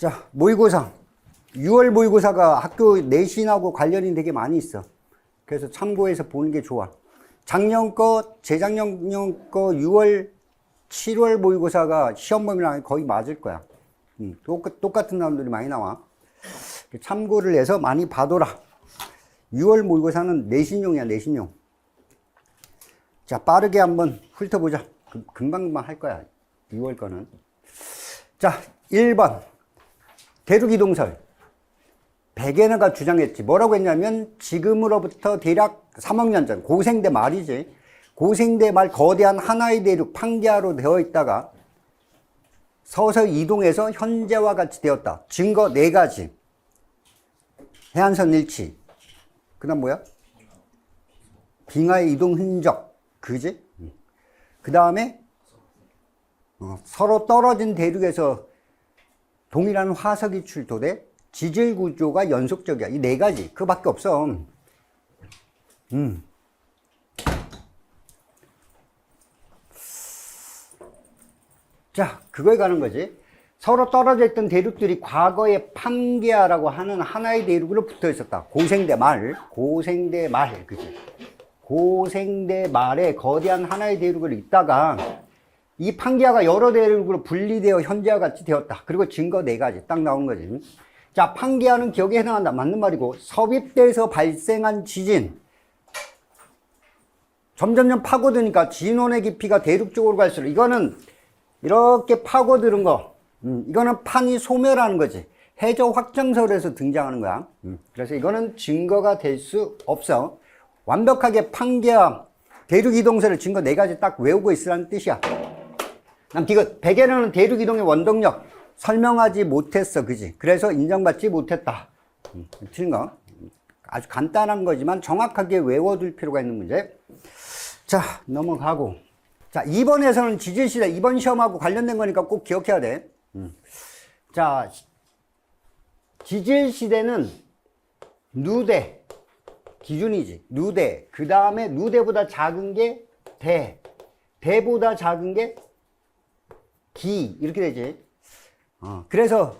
자, 모의고사. 6월 모의고사가 학교 내신하고 관련이 되게 많이 있어. 그래서 참고해서 보는 게 좋아. 작년 거, 재작년 거 6월, 7월 모의고사가 시험 범위랑 거의 맞을 거야. 똑같은 사람들이 많이 나와. 참고를 해서 많이 봐둬라. 6월 모의고사는 내신용이야, 내신용. 자, 빠르게 한번 훑어보자. 금방금방 할 거야, 6월 거는. 자, 1번. 대륙이동설. 베게너가 주장했지. 뭐라고 했냐면, 지금으로부터 대략 3억 년 전, 고생대 말이지. 고생대 말 거대한 하나의 대륙, 판게아로 되어 있다가 서서히 이동해서 현재와 같이 되었다. 증거 4가지. 해안선 일치. 그 다음 뭐야? 빙하의 이동 흔적. 그지? 그 다음에 서로 떨어진 대륙에서 동일한 화석이 출토돼 지질 구조가 연속적이야. 이 4가지. 그거밖에 없어. 자, 그거에 관한 거지. 서로 떨어져 있던 대륙들이 과거에 판게아라고 하는 하나의 대륙으로 붙어 있었다. 고생대 말, 그지? 고생대 말에 거대한 하나의 대륙을 있다가 이 판게아가 여러 대륙으로 분리되어 현재와 같이 되었다. 그리고 증거 4가지 딱 나온 거지. 자, 판게아는 기억에 해당한다. 맞는 말이고, 섭입대에서 발생한 지진. 점점점 파고드니까 진원의 깊이가 대륙 쪽으로 갈수록 이거는 이렇게 파고드는 거. 이거는 판이 소멸하는 거지. 해저 확정설에서 등장하는 거야. 그래서 이거는 증거가 될 수 없어. 완벽하게 판게아 대륙 이동설을 증거 4가지 딱 외우고 있으라는 뜻이야. 이거 베게너는 대륙 이동의 원동력 설명하지 못했어, 그지? 그래서 인정받지 못했다. 틀린 거. 아주 간단한 거지만 정확하게 외워둘 필요가 있는 문제. 자, 넘어가고. 자, 2번에서는 지질시대, 이번 시험하고 관련된 거니까 꼭 기억해야 돼. 자, 지질시대는 누대, 기준이지. 누대. 그 다음에 누대보다 작은 게 대. 대보다 작은 게 기. 이렇게 되지. 그래서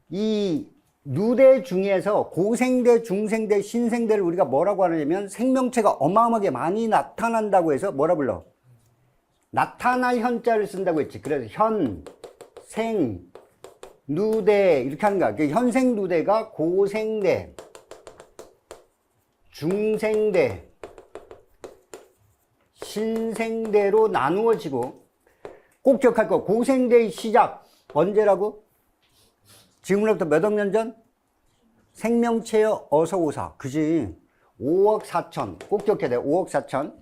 이 누대 중에서 고생대, 중생대, 신생대를 우리가 뭐라고 하냐면 생명체가 어마어마하게 많이 나타난다고 해서 뭐라 불러? 나타날 현자를 쓴다고 했지. 그래서 현, 생, 누대 이렇게 하는 거야. 현생 누대가 고생대, 중생대, 신생대로 나누어지고, 꼭 기억할 거. 고생대의 시작 언제라고? 지금으로부터 몇 억 년 전? 생명체여 어서 오사. 그지? 5억 4천. 꼭 기억해야 돼. 5억 4천.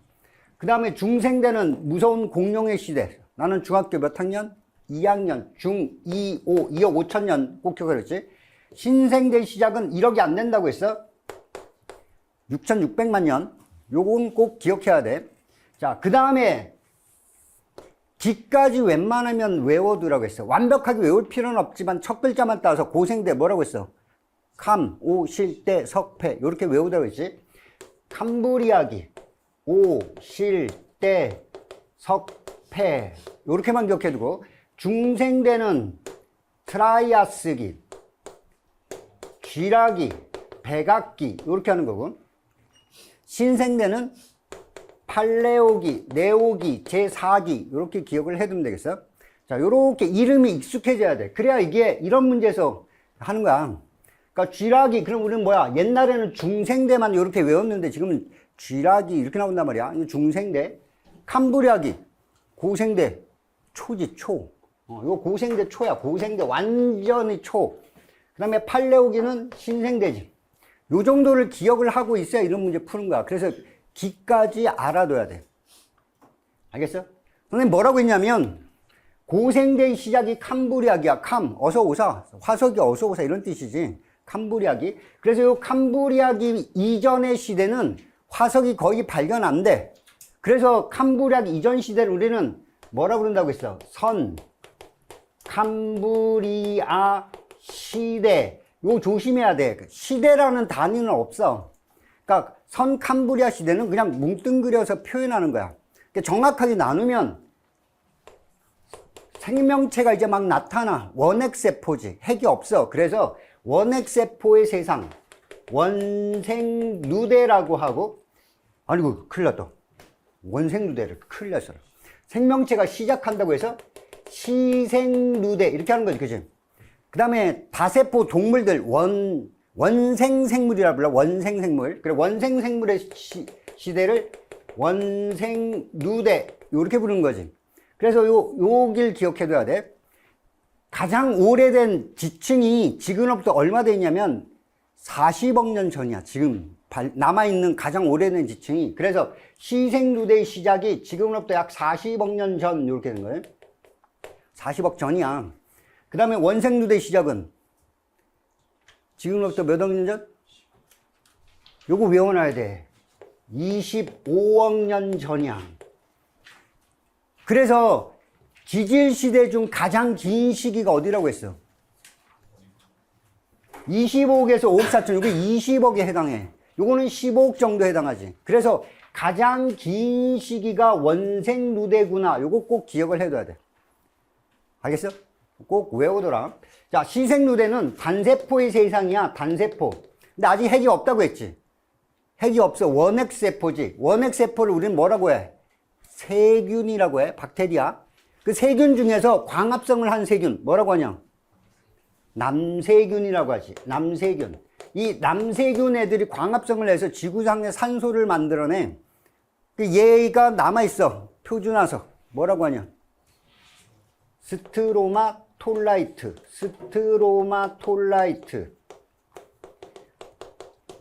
그 다음에 중생대는 무서운 공룡의 시대. 나는 중학교 몇 학년? 2학년. 중 2, 5, 2억 5천 년. 꼭 기억하랬지? 신생대 시작은 1억이 안 된다고 했어. 6,600만 년. 요건 꼭 기억해야 돼. 자, 그 다음에 기까지 웬만하면 외워두라고 했어. 완벽하게 외울 필요는 없지만 첫 글자만 따서 고생대 뭐라고 했어? 캄, 오, 실, 때, 석, 패. 요렇게 외우라고 했지. 캄브리아기, 오, 실, 때, 석, 패. 요렇게만 기억해두고, 중생대는 트라이아스기, 쥐라기, 백악기. 요렇게 하는 거고, 신생대는 팔레오기, 네오기, 제4기 이렇게 기억을 해두면 되겠어. 자, 요렇게 이름이 익숙해져야 돼. 그래야 이게 이런 문제에서 하는 거야. 그러니까 쥐라기, 그럼 우리는 뭐야? 옛날에는 중생대만 이렇게 외웠는데 지금은 쥐라기 이렇게 나온단 말이야. 이거 중생대. 캄브리아기, 고생대, 초지, 초. 이거 고생대 초야. 고생대 완전히 초. 그 다음에 팔레오기는 신생대지. 요 정도를 기억을 하고 있어야 이런 문제 푸는 거야. 그래서 기까지 알아둬야 돼. 알겠어? 선생님 뭐라고 했냐면 고생대의 시작이 캄브리아기야. 캄, 어서 오사. 화석이 어서 오사 이런 뜻이지. 캄브리아기. 그래서 이 캄브리아기 이전의 시대는 화석이 거의 발견 안 돼. 그래서 캄브리아기 이전 시대를 우리는 뭐라 부른다고 했어? 선 캄브리아 시대. 이거 조심해야 돼. 시대라는 단위는 없어. 그러니까 선 캄브리아 시대는 그냥 뭉뚱그려서 표현하는 거야. 정확하게 나누면 생명체가 이제 막 나타나. 원핵세포지. 핵이 없어. 그래서 원핵세포의 세상, 원생누대라고 하고, 아니고, 큰일 났다. 원생누대를 큰일 났어. 생명체가 시작한다고 해서 시생누대, 이렇게 하는 거지, 그치? 그 다음에 다세포 동물들, 원생생물이라 불러. 원생생물. 그래, 원생생물의 시대를 원생누대, 이렇게 부르는 거지. 그래서 요길 기억해둬야 돼. 가장 오래된 지층이 지금으로부터 얼마 됐냐면 40억 년 전이야. 지금 남아있는 가장 오래된 지층이. 그래서 시생누대의 시작이 지금으로부터 약 40억 년 전 이렇게 된 거예요. 40억 전이야. 그 다음에 원생누대의 시작은 지금으로부터 몇 억 년 전? 요거 외워놔야 돼. 25억 년 전이야. 그래서 기질시대 중 가장 긴 시기가 어디라고 했어? 25억에서 5억 4천, 이게 20억에 해당해. 요거는 15억 정도 해당하지. 그래서 가장 긴 시기가 원생누대구나. 요거 꼭 기억을 해둬야 돼. 알겠어? 꼭 외우더라. 자, 시생누대는 단세포의 세상이야. 단세포. 근데 아직 핵이 없다고 했지. 핵이 없어. 원핵세포지. 원핵세포를 우리는 뭐라고 해? 세균이라고 해. 박테리아. 그 세균 중에서 광합성을 한 세균. 뭐라고 하냐? 남세균이라고 하지. 남세균. 이 남세균 애들이 광합성을 해서 지구상에 산소를 만들어내. 그 얘가 남아있어. 표준화석. 뭐라고 하냐? 스트로마톨라이트. 스트로마톨라이트.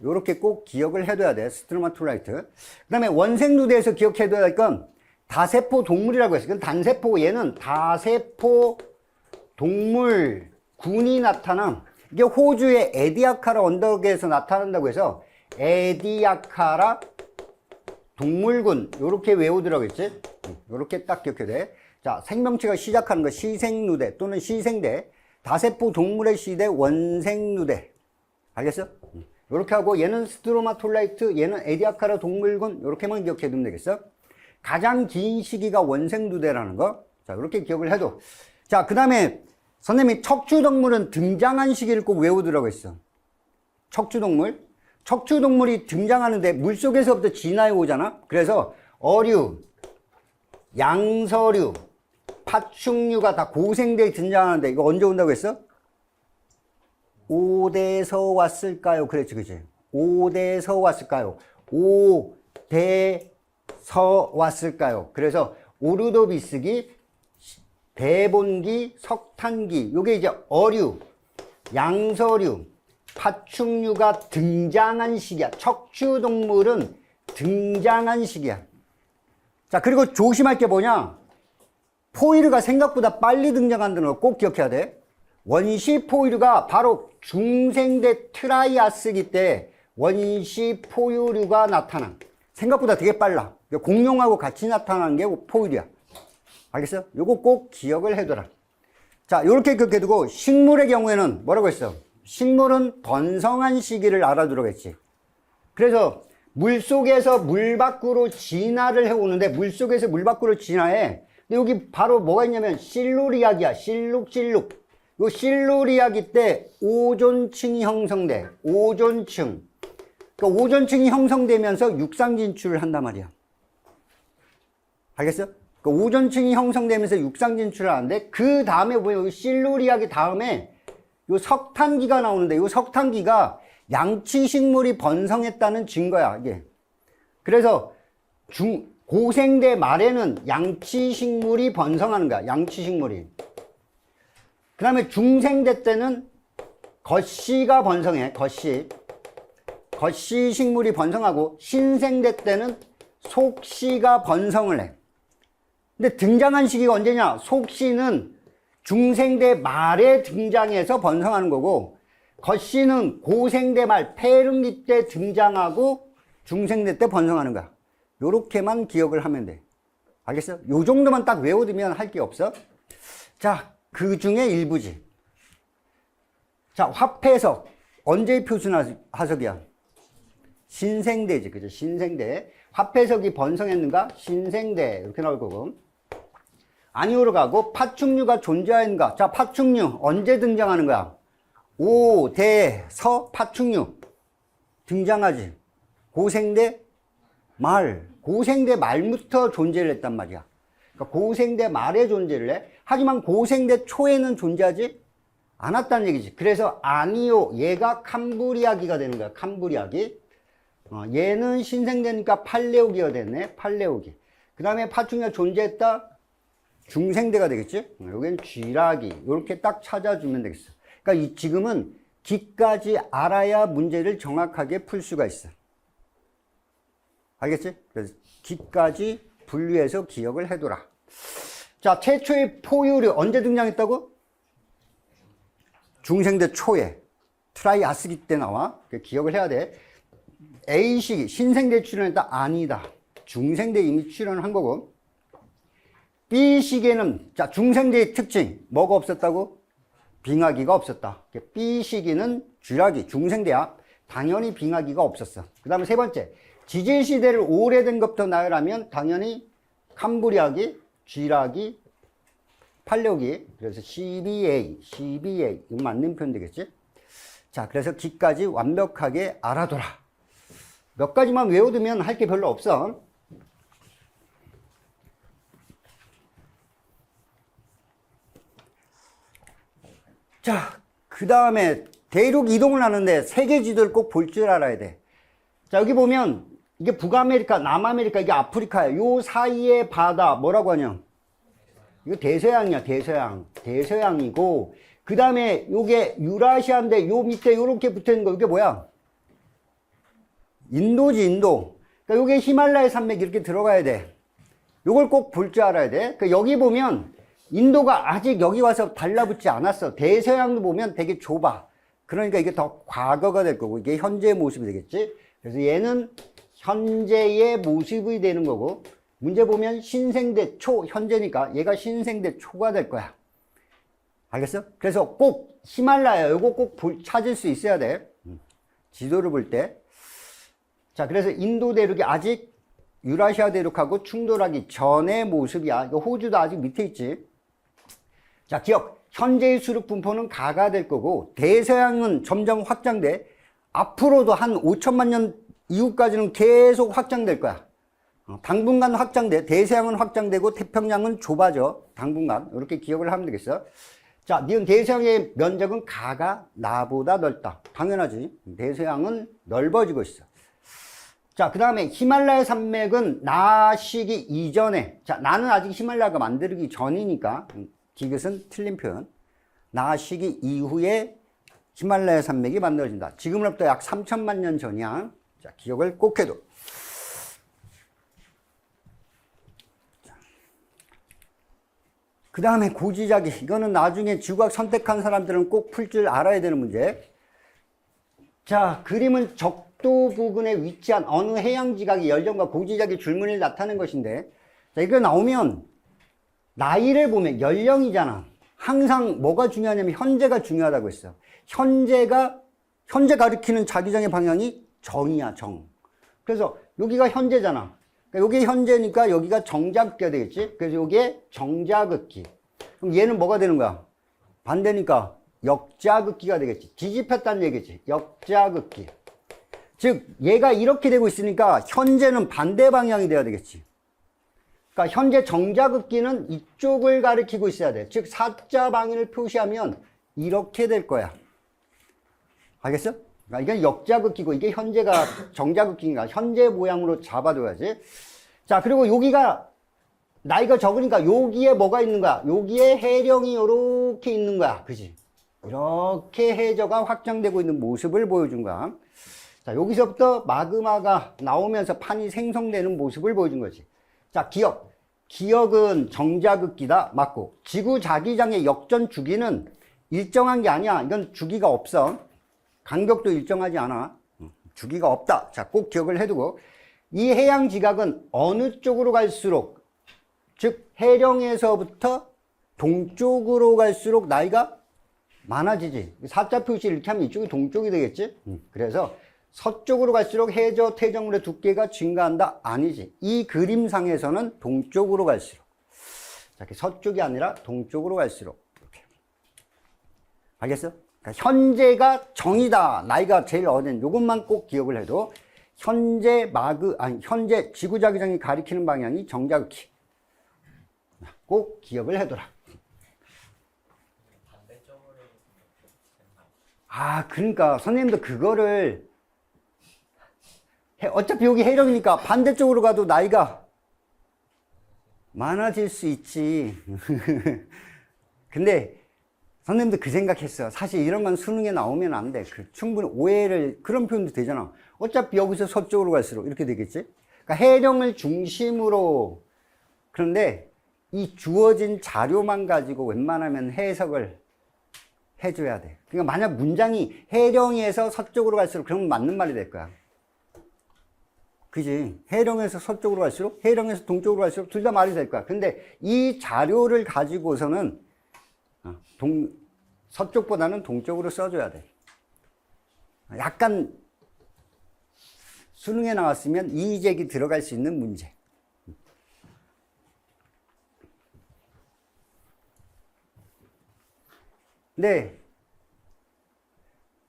요렇게 꼭 기억을 해둬야 돼. 스트로마톨라이트. 그 다음에 원생누대에서 기억해둬야 할 건 다세포 동물이라고 했어. 그건 단세포. 얘는 다세포 동물군이 나타나. 이게 호주의 에디아카라 언덕에서 나타난다고 해서 에디아카라 동물군. 요렇게 외우더라고 했지. 요렇게 딱 기억해야 돼. 자, 생명체가 시작하는 거 시생누대 또는 시생대. 다세포 동물의 시대 원생누대. 알겠어? 요렇게 하고 얘는 스트로마톨라이트, 얘는 에디아카라 동물군. 요렇게만 기억해 두면 되겠어? 가장 긴 시기가 원생누대라는 거. 자, 이렇게 기억을 해도. 자, 그 다음에 선생님이 척추동물은 등장한 시기를 꼭 외우더라고 했어. 척추동물. 척추동물이 등장하는데 물속에서부터 진화해 오잖아. 그래서 어류, 양서류, 파충류가 다 고생대에 등장하는데 이거 언제 온다고 했어? 5대서 왔을까요? 그랬지, 그치? 5대서 왔을까요? 5대 서 왔을까요? 그래서 오르도비스기, 대본기, 석탄기, 요게 이제 어류, 양서류, 파충류가 등장한 시기야. 척추동물은 등장한 시기야. 자, 그리고 조심할 게 뭐냐? 포유류가 생각보다 빨리 등장한다는 거 꼭 기억해야 돼. 원시 포유류가 바로 중생대 트라이아스기 때 원시 포유류가 나타나. 생각보다 되게 빨라. 공룡하고 같이 나타나는 게 포유류야. 알겠어? 요거 꼭 기억을 해둬라. 자, 요렇게 기억해두고 식물의 경우에는 뭐라고 했어? 식물은 번성한 시기를 알아두라고 했지. 그래서 물속에서 물 밖으로 진화를 해오는데 물속에서 물 밖으로 진화해. 근데 여기 바로 뭐가 있냐면 실루리아기야. 실룩. 요 실루리아기 때 오존층이 형성돼. 오존층. 그러니까 오존층이 형성되면서 육상 진출을 한단 말이야. 알겠어? 그러니까 오존층이 형성되면서 육상 진출을 하는데 그 다음에 보면 실루리아기 다음에 요 석탄기가 나오는데 요 석탄기가 양치식물이 번성했다는 증거야, 이게. 그래서 고생대 말에는 양치식물이 번성하는 거야, 양치식물이. 그 다음에 중생대 때는 겉씨가 번성해, 겉씨. 겉씨 식물이 번성하고 신생대 때는 속씨가 번성을 해. 근데 등장한 시기가 언제냐? 속씨는 중생대 말에 등장해서 번성하는 거고 겉씨는 고생대 말 폐릉기 때 등장하고 중생대 때 번성하는 거야. 요렇게만 기억을 하면 돼. 알겠어? 요 정도만 딱 외워두면 할 게 없어. 자, 그 중에 일부지. 자, 화폐석. 언제 표준화석이야? 신생대지, 그죠? 신생대. 화폐석이 번성했는가? 신생대. 이렇게 나올 거고. 아니오로 가고 파충류가 존재하는가? 자, 파충류 언제 등장하는 거야? 오, 대, 서, 파충류 등장하지. 고생대 말. 고생대 말부터 존재를 했단 말이야. 그러니까 고생대 말에 존재를 해. 하지만 고생대 초에는 존재하지 않았다는 얘기지. 그래서 아니오, 얘가 캄브리아기가 되는 거야. 캄브리아기. 얘는 신생대니까 팔레오기가 됐네. 팔레오기. 그 다음에 파충류가 존재했다. 중생대가 되겠지. 여기는 쥐라기. 이렇게 딱 찾아주면 되겠어. 그러니까 지금은 기까지 알아야 문제를 정확하게 풀 수가 있어. 알겠지? 그래서 기까지 분류해서 기억을 해둬라. 자, 최초의 포유류 언제 등장했다고? 중생대 초에 트라이아스기 때 나와. 기억을 해야 돼. A시기 신생대 출현했다? 아니다. 중생대 이미 출현한 거고. B시기에는 자 중생대의 특징 뭐가 없었다고? 빙하기가 없었다. B시기는 쥐라기 중생대야. 당연히 빙하기가 없었어. 그 다음에 세 번째 지질시대를 오래된 것부터 나열하면 당연히 캄브리아기, 쥐라기, 팔레오기. 그래서 CBA 이거 맞는 표현 되겠지? 자, 그래서 기까지 완벽하게 알아둬라. 몇 가지만 외워두면 할 게 별로 없어. 자, 그 다음에 대륙 이동을 하는데 세계 지도를 꼭 볼 줄 알아야 돼. 자, 여기 보면 이게 북아메리카, 남아메리카, 이게 아프리카야. 요 사이의 바다 뭐라고 하냐? 이거 대서양이야, 대서양. 대서양이고, 그 다음에 요게 유라시아인데 요 밑에 요렇게 붙어 있는 거 이게 뭐야? 인도지, 인도. 그러니까 요게 히말라야 산맥 이렇게 들어가야 돼. 요걸 꼭 볼 줄 알아야 돼. 그러니까 여기 보면 인도가 아직 여기 와서 달라붙지 않았어. 대서양도 보면 되게 좁아. 그러니까 이게 더 과거가 될 거고, 이게 현재의 모습이 되겠지. 그래서 얘는 현재의 모습이 되는 거고, 문제 보면 신생대 초, 현재니까 얘가 신생대 초가 될 거야. 알겠어? 그래서 꼭 히말라야, 요거 꼭 찾을 수 있어야 돼. 지도를 볼 때. 자, 그래서 인도 대륙이 아직 유라시아 대륙하고 충돌하기 전의 모습이야. 이거 호주도 아직 밑에 있지. 자, 기억. 현재의 수륙 분포는 가가 될 거고, 대서양은 점점 확장돼. 앞으로도 한 5천만 년 이후까지는 계속 확장될 거야. 당분간 확장돼. 대서양은 확장되고 태평양은 좁아져. 당분간. 이렇게 기억을 하면 되겠어. 자, 니은 대서양의 면적은 가가 나보다 넓다. 당연하지. 대서양은 넓어지고 있어. 자, 그 다음에 히말라야 산맥은 나 시기 이전에, 자, 나는 아직 히말라야가 만들기 전이니까 디귿은 틀린 표현. 나 시기 이후에 히말라야 산맥이 만들어진다. 지금으로부터 약 3천만 년 전이야. 자, 기억을 꼭 해둬. 그 다음에 고지자기. 이거는 나중에 지구과학 선택한 사람들은 꼭 풀 줄 알아야 되는 문제. 자, 그림은 적도 부근에 위치한 어느 해양지각이 열정과 고지자기 줄무늬를 나타낸 것인데, 자, 이거 나오면 나이를 보면 연령이잖아. 항상 뭐가 중요하냐면 현재가 중요하다고 했어. 현재 가리키는 자기장의 방향이 정이야, 정. 그래서 여기가 현재잖아. 그러니까 여기 현재니까 여기가 정자극기가 되겠지. 그래서 여기에 정자극기. 그럼 얘는 뭐가 되는 거야? 반대니까 역자극기가 되겠지. 뒤집혔다는 얘기지. 역자극기. 즉 얘가 이렇게 되고 있으니까 현재는 반대 방향이 돼야 되겠지. 그러니까 현재 정자극기는 이쪽을 가리키고 있어야 돼. 즉 사자 방향을 표시하면 이렇게 될 거야. 알겠어? 그러니까 이건 역자극기고 이게 현재가 정자극기인가 현재 모양으로 잡아둬야지. 자, 그리고 여기가 나이가 적으니까 여기에 뭐가 있는 거야? 여기에 해령이 이렇게 있는 거야. 그지? 이렇게 해저가 확장되고 있는 모습을 보여준 거야. 자, 여기서부터 마그마가 나오면서 판이 생성되는 모습을 보여준 거지. 자, 기억. 기억은 정자극기다. 맞고. 지구 자기장의 역전 주기는 일정한 게 아니야. 이건 주기가 없어. 간격도 일정하지 않아. 주기가 없다. 자, 꼭 기억을 해두고. 이 해양 지각은 어느 쪽으로 갈수록, 즉 해령에서부터 동쪽으로 갈수록 나이가 많아지지. 사자 표시 이렇게 하면 이쪽이 동쪽이 되겠지. 그래서 서쪽으로 갈수록 해저 퇴적물의 두께가 증가한다? 아니지. 이 그림상에서는 동쪽으로 갈수록. 자, 서쪽이 아니라 동쪽으로 갈수록. 이렇게. 알겠어? 그러니까 현재가 정이다. 나이가 제일 어린 요것만 꼭 기억을 해도 현재 현재 지구자기장이 가리키는 방향이 정자극히. 꼭 기억을 해둬라. 그러니까 선생님도 그거를 어차피 여기 해령이니까 반대쪽으로 가도 나이가 많아질 수 있지. 근데 선생님도 그 생각했어. 사실 이런 건 수능에 나오면 안 돼. 충분히 오해를, 그런 표현도 되잖아. 어차피 여기서 서쪽으로 갈수록 이렇게 되겠지? 그러니까 해령을 중심으로. 그런데 이 주어진 자료만 가지고 웬만하면 해석을 해줘야 돼. 그러니까 만약 문장이 해령에서 서쪽으로 갈수록 그러면 맞는 말이 될 거야. 그지? 해령에서 서쪽으로 갈수록, 해령에서 동쪽으로 갈수록 둘 다 말이 될 거야. 근데 이 자료를 가지고서는 서쪽보다는 동쪽으로 써줘야 돼. 약간 수능에 나왔으면 이의제기 들어갈 수 있는 문제. 근데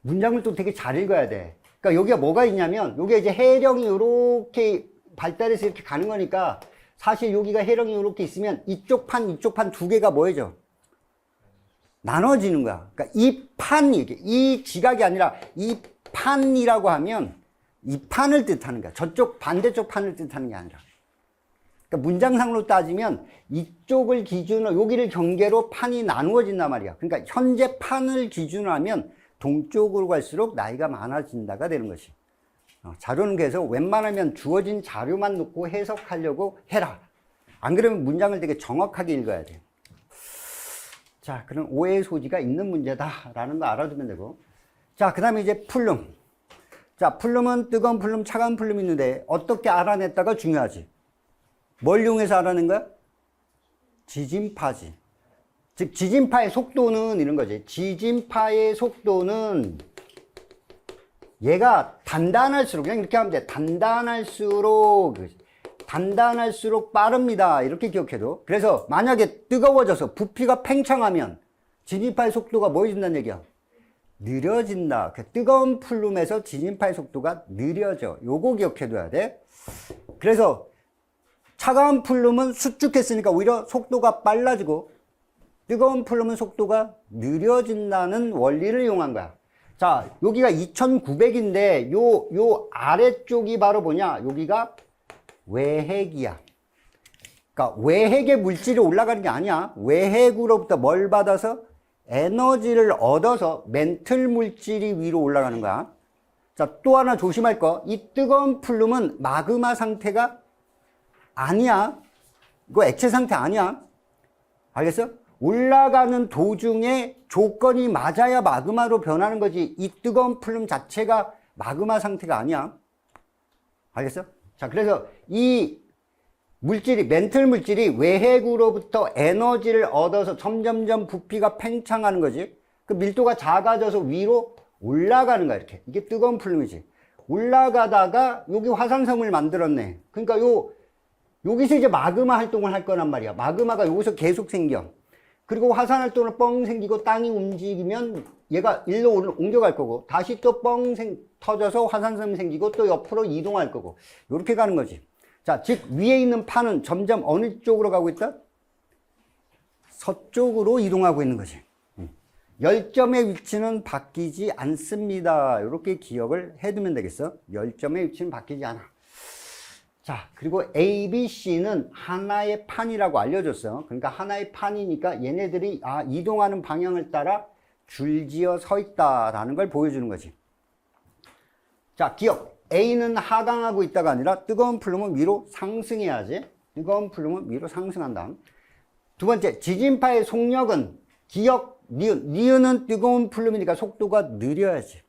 문장을 또 되게 잘 읽어야 돼. 그러니까 여기가 뭐가 있냐면, 여기가 이제 해령이 이렇게 발달해서 이렇게 가는 거니까, 사실 여기가 해령이 이렇게 있으면 이쪽 판 두 개가 뭐예요? 나눠지는 거야. 그러니까 이 판이, 이 지각이 아니라 이 판이라고 하면 이 판을 뜻하는 거야. 저쪽 반대쪽 판을 뜻하는 게 아니라. 그러니까 문장상으로 따지면 이쪽을 기준으로, 여기를 경계로 판이 나누어진단 말이야. 그러니까 현재 판을 기준으로 하면 동쪽으로 갈수록 나이가 많아진다가 되는 것이. 자료는 그래서 웬만하면 주어진 자료만 놓고 해석하려고 해라. 안 그러면 문장을 되게 정확하게 읽어야 돼. 자, 그런 오해의 소지가 있는 문제다라는 거 알아두면 되고. 자, 그 다음에 이제 플룸. 자, 플룸은 뜨거운 플룸, 차가운 플룸이 있는데 어떻게 알아냈다가 중요하지. 뭘 이용해서 알아낸 거야? 지진파지. 즉, 지진파의 속도는 이런 거지. 지진파의 속도는 얘가 단단할수록, 그냥 이렇게 하면 돼. 단단할수록 빠릅니다. 이렇게 기억해도. 그래서 만약에 뜨거워져서 부피가 팽창하면 지진파의 속도가 뭐해진다는 얘기야? 느려진다. 뜨거운 플룸에서 지진파의 속도가 느려져. 요거 기억해둬야 돼. 그래서 차가운 플룸은 수축했으니까 오히려 속도가 빨라지고, 뜨거운 플룸은 속도가 느려진다는 원리를 이용한 거야. 자, 여기가 2900인데 요 아래쪽이 바로 뭐냐? 여기가 외핵이야. 그러니까 외핵의 물질이 올라가는 게 아니야. 외핵으로부터 뭘 받아서? 에너지를 얻어서 멘틀 물질이 위로 올라가는 거야. 자, 또 하나 조심할 거. 이 뜨거운 플룸은 마그마 상태가 아니야. 이거 액체 상태 아니야. 알겠어? 올라가는 도중에 조건이 맞아야 마그마로 변하는 거지. 이 뜨거운 플룸 자체가 마그마 상태가 아니야. 알겠어? 자, 그래서 이 물질이, 멘틀 물질이 외핵으로부터 에너지를 얻어서 점점점 부피가 팽창하는 거지. 그 밀도가 작아져서 위로 올라가는 거야, 이렇게. 이게 뜨거운 플룸이지. 올라가다가 여기 화산섬을 만들었네. 그러니까 여기서 이제 마그마 활동을 할 거란 말이야. 마그마가 여기서 계속 생겨. 그리고 화산 활동을 뻥 생기고 땅이 움직이면 얘가 일로 옮겨갈 거고, 다시 또 뻥 터져서 화산섬이 생기고 또 옆으로 이동할 거고, 이렇게 가는 거지. 자, 즉 위에 있는 판은 점점 어느 쪽으로 가고 있다? 서쪽으로 이동하고 있는 거지. 열점의 위치는 바뀌지 않습니다. 이렇게 기억을 해두면 되겠어. 열점의 위치는 바뀌지 않아. 자, 그리고 A, B, C는 하나의 판이라고 알려줬어요. 그러니까 하나의 판이니까 얘네들이 이동하는 방향을 따라 줄지어 서 있다라는 걸 보여주는 거지. 자, 기억. A는 하강하고 있다가 아니라 뜨거운 플룸은 위로 상승해야지. 뜨거운 플룸은 위로 상승한다. 두 번째, 지진파의 속력은 기억, 니은은 뜨거운 플룸이니까 속도가 느려야지.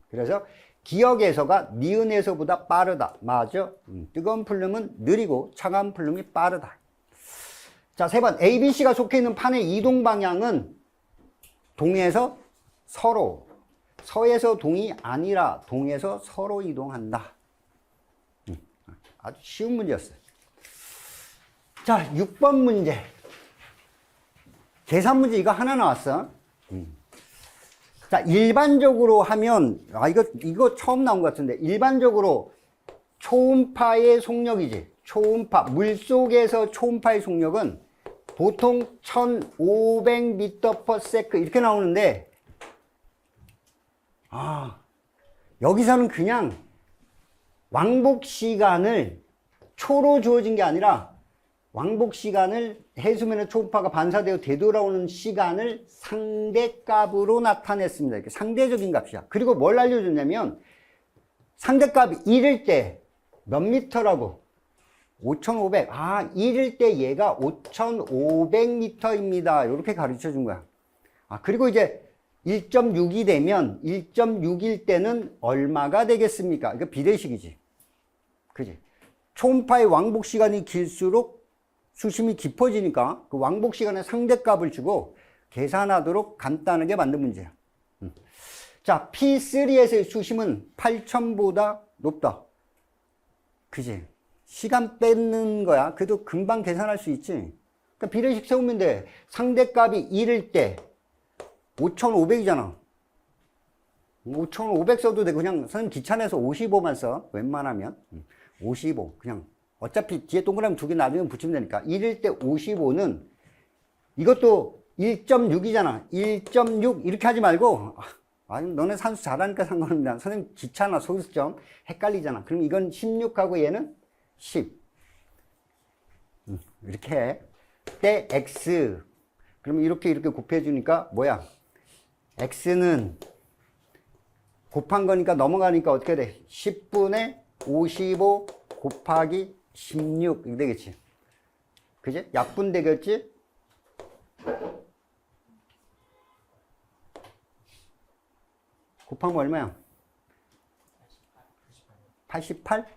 그래서 기억에서가 니은에서보다 빠르다. 맞아. 뜨거운 플룸은 느리고 차가운 플룸이 빠르다. 자, 세 번. A, B, C가 속해 있는 판의 이동 방향은 동에서 서로, 서에서 동이 아니라 동에서 서로 이동한다. 아주 쉬운 문제였어요. 자, 6번 문제. 계산 문제 이거 하나 나왔어. 자, 일반적으로 하면, 이거 처음 나온 것 같은데, 일반적으로 초음파의 속력이지. 초음파, 물 속에서 초음파의 속력은 보통 1500m/s 이렇게 나오는데, 여기서는 그냥 왕복 시간을 초로 주어진 게 아니라 왕복 시간을 해수면의 초음파가 반사되어 되돌아오는 시간을 상대값으로 나타냈습니다. 이렇게 상대적인 값이야. 그리고 뭘 알려줬냐면 상대값이 1일 때 몇 미터라고? 5500. 1일 때 얘가 5500m입니다. 이렇게 가르쳐 준 거야. 그리고 이제 1.6이 되면 1.6일 때는 얼마가 되겠습니까? 이거 비례식이지. 그지? 초음파의 왕복 시간이 길수록 수심이 깊어지니까 그 왕복 시간의 상대값을 주고 계산하도록 간단하게 만든 문제야. 자, P3에서의 수심은 8000보다 높다. 그지? 시간 뺏는 거야. 그래도 금방 계산할 수 있지. 그러니까 비례식 세우면 돼. 상대값이 1일 때 5500이잖아. 5500 써도 돼. 그냥 선생님 귀찮아서 55만 써. 웬만하면. 55. 그냥 어차피 뒤에 동그라미 2개 나중에 붙이면 되니까. 1일 때 55는 이것도 1.6이잖아. 1.6 이렇게 하지 말고 너네 산수 잘하니까 상관없습니다. 선생님 귀찮아. 소수점 헷갈리잖아. 그럼 이건 16하고 얘는 10. 이렇게 해. 때 x. 그럼 이렇게 곱해주니까 뭐야? x는 곱한 거니까 넘어가니까 어떻게 돼? 10분의 55 곱하기 16 이렇게 되겠지. 그지? 약분 되겠지? 곱하면 얼마야? 88?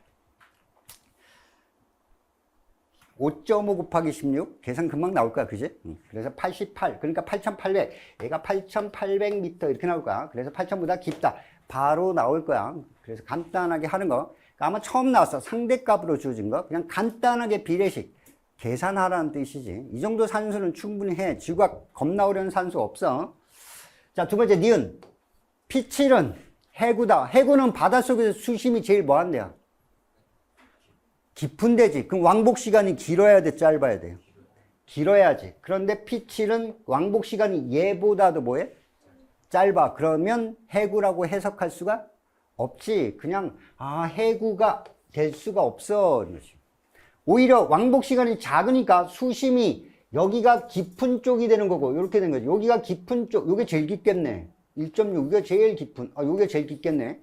5.5 곱하기 16 계산 금방 나올 거야. 그지? 그래서 88 그러니까 8800 얘가 8800m 이렇게 나올 거야. 그래서 8000보다 깊다 바로 나올 거야. 그래서 간단하게 하는 거 그러니까 아마 처음 나왔어. 상대값으로 주어진 거 그냥 간단하게 비례식 계산하라는 뜻이지. 이 정도 산수는 충분히 해. 지구가 겁나 어려운 산수 없어. 자, 두 번째 니은 P7은 해구다. 해구는 바닷속에서 수심이 제일 뭐한대요? 깊은 데지. 그럼 왕복 시간이 길어야 돼, 짧아야 돼요? 길어야지. 그런데 P7은 왕복 시간이 얘보다도 뭐해? 짧아. 그러면 해구라고 해석할 수가 없지. 그냥 해구가 될 수가 없어. 오히려 왕복 시간이 작으니까 수심이 여기가 깊은 쪽이 되는 거고 이렇게 된 거지. 여기가 깊은 쪽, 요게 제일 깊겠네. 1.6, 이게 제일 깊은, 요게 제일 깊겠네.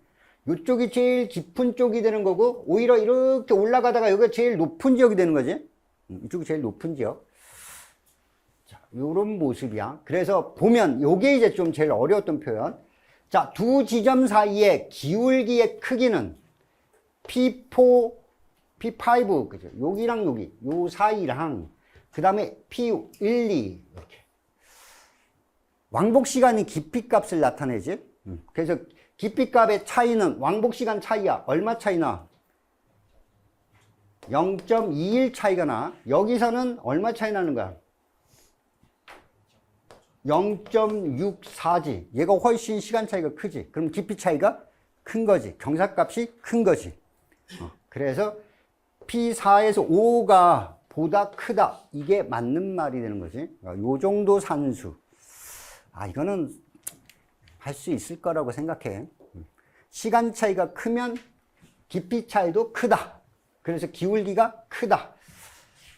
이쪽이 제일 깊은 쪽이 되는 거고 오히려 이렇게 올라가다가 여기가 제일 높은 지역이 되는 거지. 이쪽이 제일 높은 지역. 자, 요런 모습이야. 그래서 보면 요게 이제 좀 제일 어려웠던 표현. 자, 두 지점 사이의 기울기의 크기는 P4, P5, 그죠? 여기랑 여기, 요 사이랑, 그 다음에 P1, 2, 이렇게. 왕복 시간이 깊이 값을 나타내지. 그래서 깊이 값의 차이는 왕복 시간 차이야. 얼마 차이나? 0.21 차이가 나. 여기서는 얼마 차이 나는 거야? 0.64지. 얘가 훨씬 시간 차이가 크지. 그럼 깊이 차이가 큰 거지. 경사값이 큰 거지. 그래서 P4에서 5가 보다 크다. 이게 맞는 말이 되는 거지. 요 정도 산수. 이거는 할 수 있을 거라고 생각해. 시간 차이가 크면 깊이 차이도 크다. 그래서 기울기가 크다.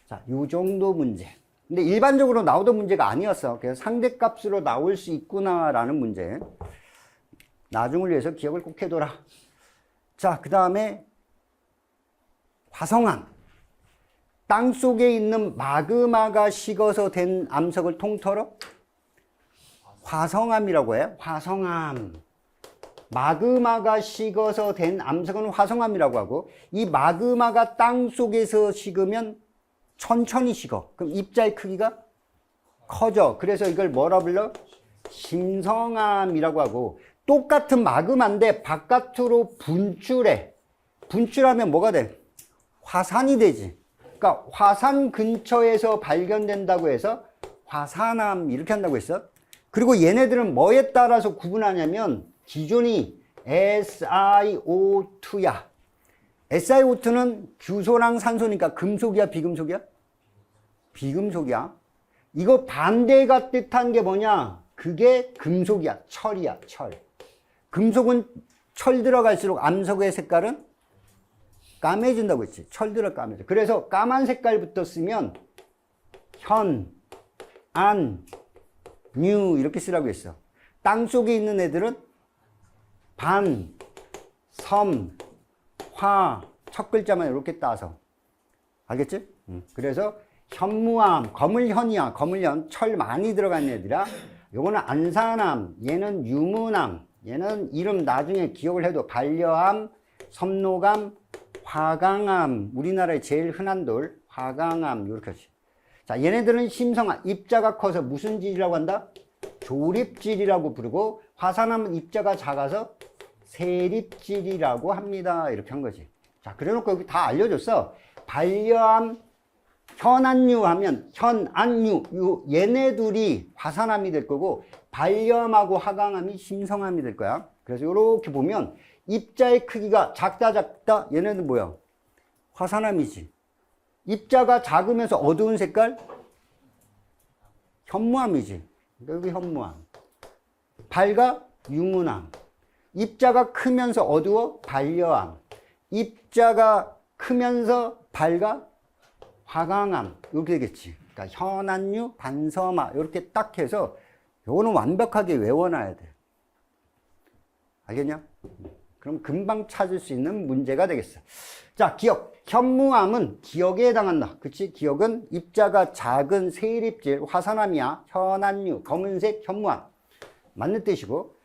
자, 요 정도 문제. 근데 일반적으로 나오던 문제가 아니었어. 그래서 상대값으로 나올 수 있구나라는 문제. 나중을 위해서 기억을 꼭 해둬라. 자, 그 다음에 화성암. 땅 속에 있는 마그마가 식어서 된 암석을 통틀어 화성암이라고 해. 화성암. 마그마가 식어서 된 암석은 화성암이라고 하고 이 마그마가 땅 속에서 식으면 천천히 식어. 그럼 입자의 크기가 커져. 그래서 이걸 뭐라 불러? 신성암이라고 하고 똑같은 마그마인데 바깥으로 분출해. 분출하면 뭐가 돼? 화산이 되지. 그러니까 화산 근처에서 발견된다고 해서 화산암 이렇게 한다고 했어. 그리고 얘네들은 뭐에 따라서 구분하냐면 기존이 SiO2야. SiO2는 규소랑 산소니까 금속이야, 비금속이야? 비금속이야. 이거 반대가 뜻한 게 뭐냐? 그게 금속이야, 철이야, 철. 금속은 철 들어갈수록 암석의 색깔은 까매진다고 했지. 철 들어 까매져. 그래서 까만 색깔부터 쓰면 현, 안, 뉴 이렇게 쓰라고 했어. 땅 속에 있는 애들은 반, 섬, 화, 첫 글자만 이렇게 따서. 알겠지? 그래서 현무암, 거물현이야. 거물현, 철 많이 들어간 애들이야. 요거는 안산암, 얘는 유문암, 얘는 이름 나중에 기억을 해도 반려암, 섬노감, 화강암, 우리나라의 제일 흔한 돌, 화강암 이렇게 하지. 자, 얘네들은 심성암, 입자가 커서 무슨 질이라고 한다? 조립질이라고 부르고, 화산암은 입자가 작아서 세립질이라고 합니다. 이렇게 한 거지. 자, 그래놓고 여기 다 알려줬어. 반려암, 현안류 하면 현안류, 얘네 둘이 화산암이 될 거고, 반려암하고 화강암이 심성암이 될 거야. 그래서 이렇게 보면 입자의 크기가 작다. 얘네는 뭐야? 화산암이지. 입자가 작으면서 어두운 색깔? 현무암이지. 여기 현무암. 밝아? 유문암. 입자가 크면서 어두워? 반려암. 입자가 크면서 밝아? 화강암. 이렇게 되겠지. 그러니까 현안류, 반섬화 이렇게 딱 해서 요거는 완벽하게 외워놔야 돼. 알겠냐? 그럼 금방 찾을 수 있는 문제가 되겠어. 자, 기억. 현무암은 기억에 해당한다. 그치? 기억은 입자가 작은 세립질, 화산암이야. 현안류, 검은색 현무암. 맞는 뜻이고.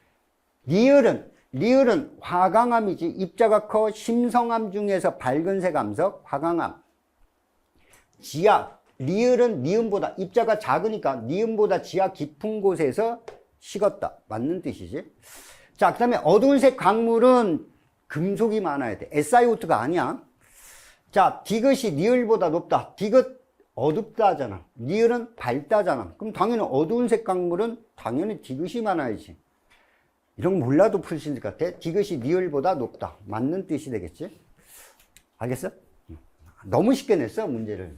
리을은 화강암이지. 입자가 커 심성암 중에서 밝은색 암석, 화강암. 지하, 리을은 니은보다, 입자가 작으니까 니은보다 지하 깊은 곳에서 식었다. 맞는 뜻이지. 자, 그 다음에 어두운색 광물은 금속이 많아야 돼. SiO2가 아니야. 자, 디귿이 니을보다 높다. 디귿 어둡다 하잖아. 니을은 밝다잖아. 그럼 당연히 어두운색 광물은 당연히 디귿이 많아야지. 이런 거 몰라도 풀 수 있을 것 같아. 디귿이 니을보다 높다. 맞는 뜻이 되겠지. 알겠어? 너무 쉽게 냈어, 문제를.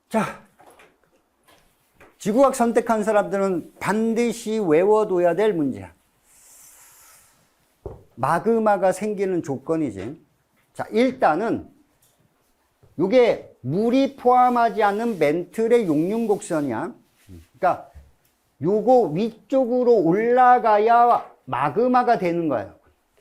자, 지구과학 선택한 사람들은 반드시 외워둬야 될 문제야. 마그마가 생기는 조건이지. 자, 일단은 이게 물이 포함하지 않는 멘틀의 용융곡선이야. 그러니까 요거 위쪽으로 올라가야 마그마가 되는 거예요.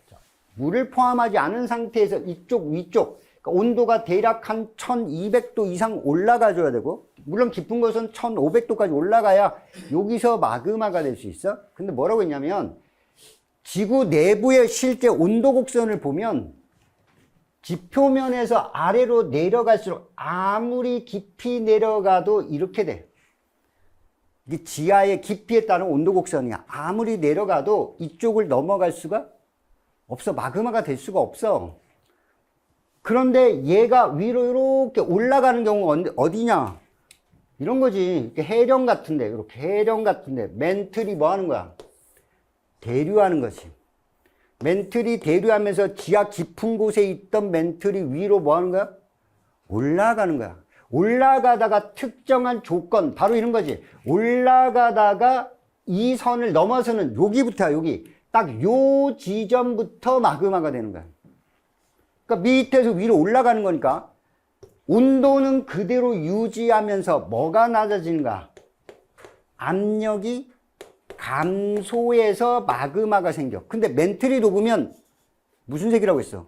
자, 물을 포함하지 않은 상태에서 이쪽 위쪽, 그러니까 온도가 대략 한 1200도 이상 올라가 줘야 되고, 물론 깊은 곳은 1500도까지 올라가야 여기서 마그마가 될 수 있어. 근데 뭐라고 했냐면 지구 내부의 실제 온도 곡선을 보면 지표면에서 아래로 내려갈수록 아무리 깊이 내려가도 이렇게 돼. 이게 지하의 깊이에 따른 온도 곡선이야. 아무리 내려가도 이쪽을 넘어갈 수가 없어. 마그마가 될 수가 없어. 그런데 얘가 위로 이렇게 올라가는 경우가 어디냐? 이런 거지. 이렇게 해령 같은데, 이렇게 해령 같은데, 멘틀이 뭐 하는 거야? 대류하는 거지. 멘틀이 대류하면서 지하 깊은 곳에 있던 멘틀이 위로 뭐 하는 거야? 올라가는 거야. 올라가다가 특정한 조건, 바로 이런 거지. 올라가다가 이 선을 넘어서는 여기부터야, 여기. 딱 요 지점부터 마그마가 되는 거야. 그러니까 밑에서 위로 올라가는 거니까 온도는 그대로 유지하면서 뭐가 낮아지는가? 압력이 감소해서 마그마가 생겨. 근데 멘틀이 녹으면 무슨 색이라고 했어?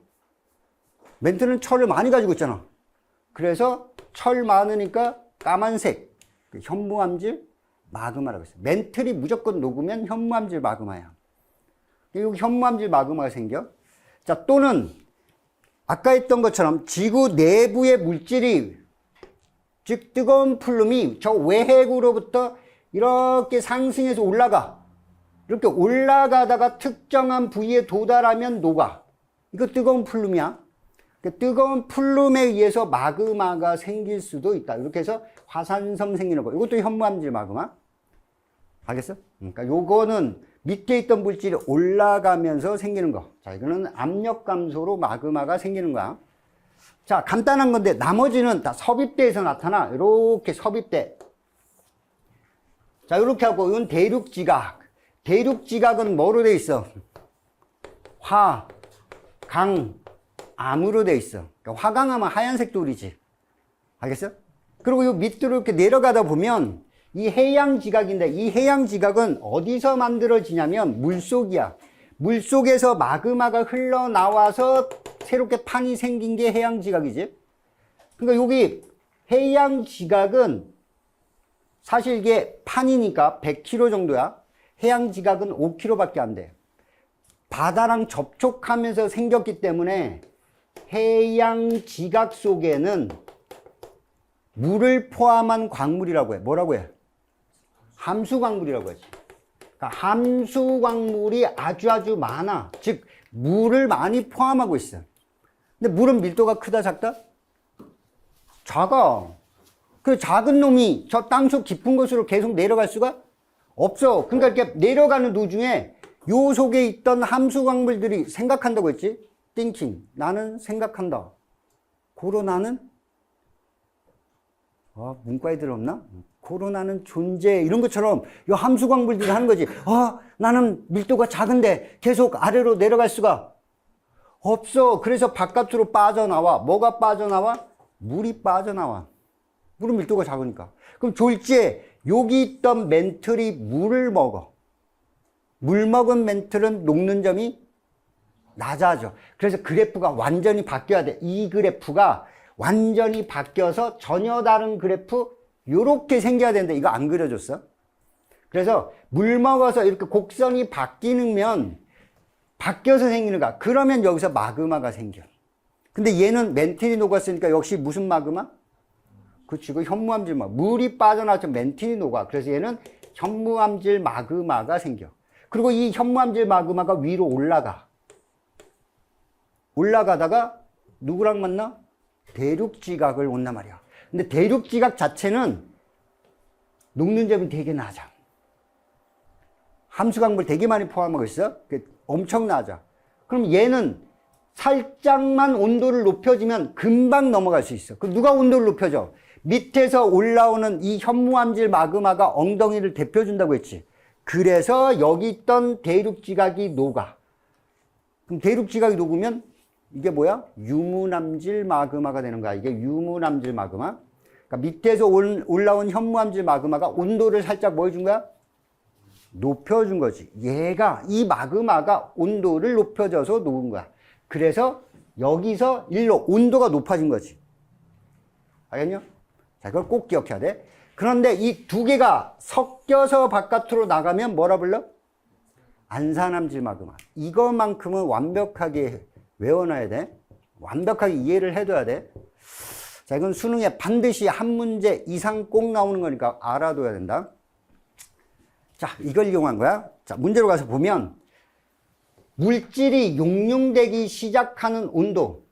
멘틀은 철을 많이 가지고 있잖아. 그래서 철 많으니까 까만색, 현무암질 마그마라고 했어. 멘틀이 무조건 녹으면 현무암질 마그마야. 여기 현무암질 마그마가 생겨. 자, 또는 아까 했던 것처럼 지구 내부의 물질이, 즉 뜨거운 플룸이 저 외핵으로부터 이렇게 상승해서 올라가. 이렇게 올라가다가 특정한 부위에 도달하면 녹아. 이거 뜨거운 플룸이야. 뜨거운 플룸에 의해서 마그마가 생길 수도 있다. 이렇게 해서 화산섬 생기는 거. 이것도 현무암질 마그마. 알겠어? 그러니까 요거는 밑에 있던 물질이 올라가면서 생기는 거. 자, 이거는 압력 감소로 마그마가 생기는 거야. 자, 간단한 건데 나머지는 다 섭입대에서 나타나. 이렇게 섭입대. 자, 이렇게 하고 이건 대륙지각. 대륙지각은 뭐로 돼 있어? 화, 강, 암으로 돼 있어. 그러니까 화강암은 하얀색 돌이지. 알겠어? 그리고 이 밑으로 이렇게 내려가다 보면 이 해양지각인데 이 해양지각은 어디서 만들어지냐면 물속이야. 물속에서 마그마가 흘러나와서 새롭게 판이 생긴 게 해양지각이지. 그러니까 여기 해양지각은 사실 이게 판이니까 100km 정도야. 해양지각은 5km밖에 안 돼. 바다랑 접촉하면서 생겼기 때문에 해양지각 속에는 물을 포함한 광물이라고 해. 뭐라고 해? 함수광물이라고 하지. 그러니까 함수광물이 아주 많아. 즉 물을 많이 포함하고 있어. 근데 물은 밀도가 크다 작다? 작아. 그 작은 놈이 저 땅속 깊은 곳으로 계속 내려갈 수가 없어. 그러니까 이렇게 내려가는 도중에 요 속에 있던 함수광물들이 생각한다고 했지? thinking. 나는 생각한다. 고로 나는 문과 애들 없나? 고로 나는 존재. 이런 것처럼 요 함수광물들이 하는 거지. 나는 밀도가 작은데 계속 아래로 내려갈 수가 없어. 그래서 바깥으로 빠져나와. 뭐가 빠져나와? 물이 빠져나와. 물은 밀도가 작으니까. 그럼 졸지에 여기 있던 멘틀이 물을 먹어. 물 먹은 멘틀은 녹는 점이 낮아져. 그래서 그래프가 완전히 바뀌어야 돼. 이 그래프가 완전히 바뀌어서 전혀 다른 그래프 요렇게 생겨야 되는데 이거 안 그려줬어. 그래서 물 먹어서 이렇게 곡선이 바뀌면 바뀌어서 생기는 거야. 그러면 여기서 마그마가 생겨. 근데 얘는 멘틀이 녹았으니까 역시 무슨 마그마? 그치, 이거 현무암질 마그마. 물이 빠져나와서 멘틀이 녹아. 그래서 얘는 현무암질 마그마가 생겨. 그리고 이 현무암질 마그마가 위로 올라가. 올라가다가 누구랑 만나? 대륙지각을 온단 말이야. 근데 대륙지각 자체는 녹는 점이 되게 낮아. 함수광물 되게 많이 포함하고 있어. 엄청 낮아. 그럼 얘는 살짝만 온도를 높여주면 금방 넘어갈 수 있어. 그럼 누가 온도를 높여줘? 밑에서 올라오는 이 현무암질 마그마가 엉덩이를 데펴준다고 했지. 그래서 여기 있던 대륙지각이 녹아. 그럼 대륙지각이 녹으면 이게 뭐야? 유무암질 마그마가 되는 거야. 이게 유무암질 마그마. 그러니까 밑에서 올라온 현무암질 마그마가 온도를 살짝 뭐 해준 거야? 높여준 거지. 이 마그마가 온도를 높여줘서 녹은 거야. 그래서 여기서 일로 온도가 높아진 거지. 알겠냐? 자, 이걸 꼭 기억해야 돼. 그런데 이 두 개가 섞여서 바깥으로 나가면 뭐라 불러? 안산암질 마그마. 이것만큼은 완벽하게 외워놔야 돼. 완벽하게 이해를 해둬야 돼. 자, 이건 수능에 반드시 한 문제 이상 꼭 나오는 거니까 알아둬야 된다. 자, 이걸 이용한 거야. 자, 문제로 가서 보면 물질이 용융되기 시작하는 온도.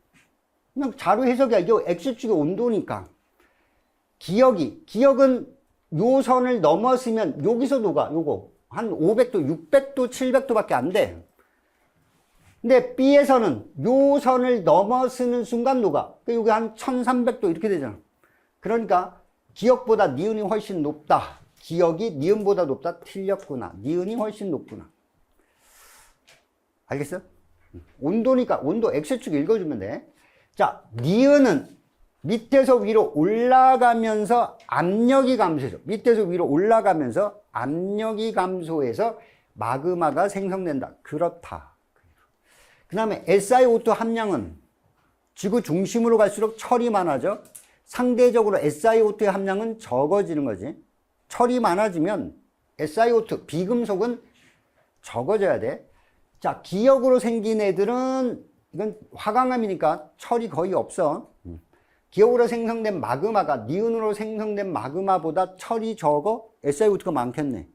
그냥 자료 해석이야. 이거 X축의 온도니까. 기억은 요 선을 넘었으면 여기서 녹아. 요거 한 500도, 600도, 700도밖에 안 돼. 근데 B에서는 요 선을 넘어서는 순간 녹아. 여기 한 1300도 이렇게 되잖아. 그러니까 기억보다 니은이 훨씬 높다. 기억이 니은보다 높다. 틀렸구나. 니은이 훨씬 높구나. 알겠어? 온도니까 온도 X축 읽어주면 돼. 자, 니은은 밑에서 위로 올라가면서 압력이 감소해서 밑에서 위로 올라가면서 압력이 감소해서 마그마가 생성된다. 그렇다. 그 다음에 SiO2 함량은 지구 중심으로 갈수록 철이 많아져. 상대적으로 SiO2의 함량은 적어지는 거지. 철이 많아지면 SiO2, 비금속은 적어져야 돼. 자, 기역으로 생긴 애들은 이건 화강암이니까 철이 거의 없어. 기역으로 생성된 마그마가 니은으로 생성된 마그마보다 철이 적어. SiO2가 많겠네.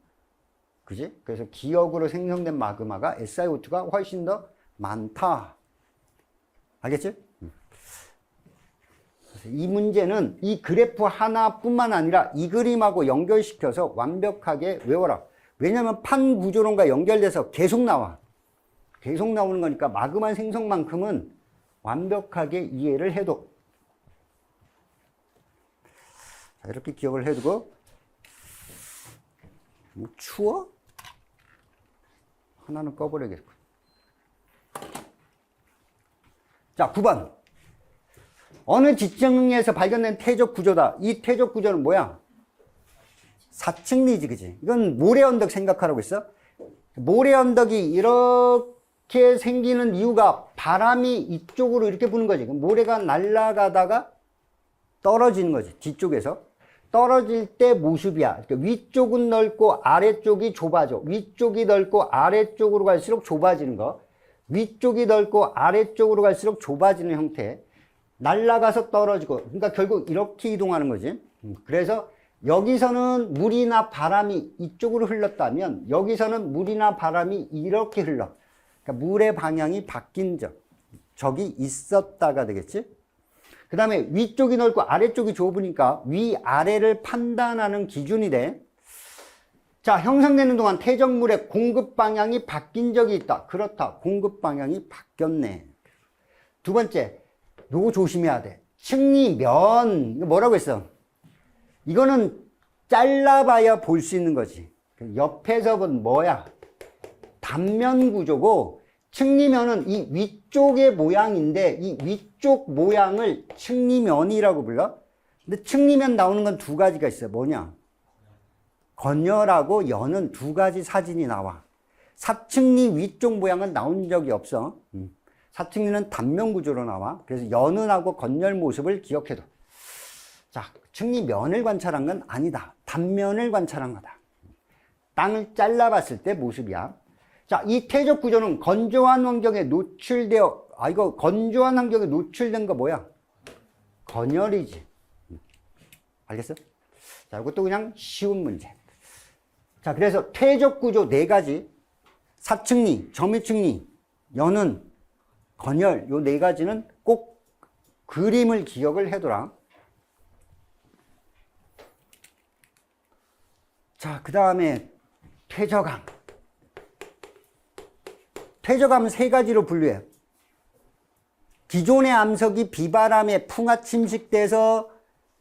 그지? 그래서 기역으로 생성된 마그마가 SiO2가 훨씬 더 많다. 알겠지? 이 문제는 이 그래프 하나뿐만 아니라 이 그림하고 연결시켜서 완벽하게 외워라. 왜냐면 판 구조론과 연결돼서 계속 나와. 계속 나오는 거니까 마그마 생성만큼은 완벽하게 이해를 해도. 자, 이렇게 기억을 해두고. 뭐 추워? 하나는 꺼버려야겠고. 자, 9번. 어느 지층에서 발견된 퇴적 구조다. 이 퇴적 구조는 뭐야? 사층리지, 그지? 이건 모래 언덕 생각하라고 있어. 모래 언덕이 이렇게 생기는 이유가 바람이 이쪽으로 이렇게 부는 거지. 모래가 날아가다가 떨어지는 거지. 뒤쪽에서. 떨어질 때 모습이야. 그러니까 위쪽은 넓고 아래쪽이 좁아져. 위쪽이 넓고 아래쪽으로 갈수록 좁아지는 거. 위쪽이 넓고 아래쪽으로 갈수록 좁아지는 형태. 날아가서 떨어지고. 그러니까 결국 이렇게 이동하는 거지. 그래서 여기서는 물이나 바람이 이쪽으로 흘렀다면 여기서는 물이나 바람이 이렇게 흘러. 그러니까 물의 방향이 바뀐 적이 있었다가 되겠지. 그 다음에 위쪽이 넓고 아래쪽이 좁으니까 위아래를 판단하는 기준이 돼. 자, 형성되는 동안 퇴적물의 공급 방향이 바뀐 적이 있다. 그렇다. 공급 방향이 바뀌었네. 두 번째, 요거 조심해야 돼. 층리면, 이거 뭐라고 했어? 이거는 잘라봐야 볼 수 있는 거지. 옆에서 본 뭐야? 단면 구조고, 층리면은 이 위쪽의 모양인데, 이 위쪽 모양을 층리면이라고 불러. 근데 층리면 나오는 건 두 가지가 있어요. 뭐냐? 건열하고 연은 두 가지 사진이 나와. 사층리 위쪽 모양은 나온 적이 없어. 사층리는 단면 구조로 나와. 그래서 연은하고 건열 모습을 기억해둬. 자, 층리면을 관찰한 건 아니다. 단면을 관찰한 거다. 땅을 잘라봤을 때 모습이야. 자, 이 퇴적 구조는 건조한 환경에 노출되어, 이거 건조한 환경에 노출된 거 뭐야? 건열이지. 알겠어? 자, 이것도 그냥 쉬운 문제. 자, 그래서 퇴적 구조 네 가지. 사층리, 점유층리, 연은, 건열, 요 네 가지는 꼭 그림을 기억을 해둬라. 자, 그 다음에 퇴적암. 퇴적암은 세 가지로 분류해. 기존의 암석이 비바람에 풍화 침식돼서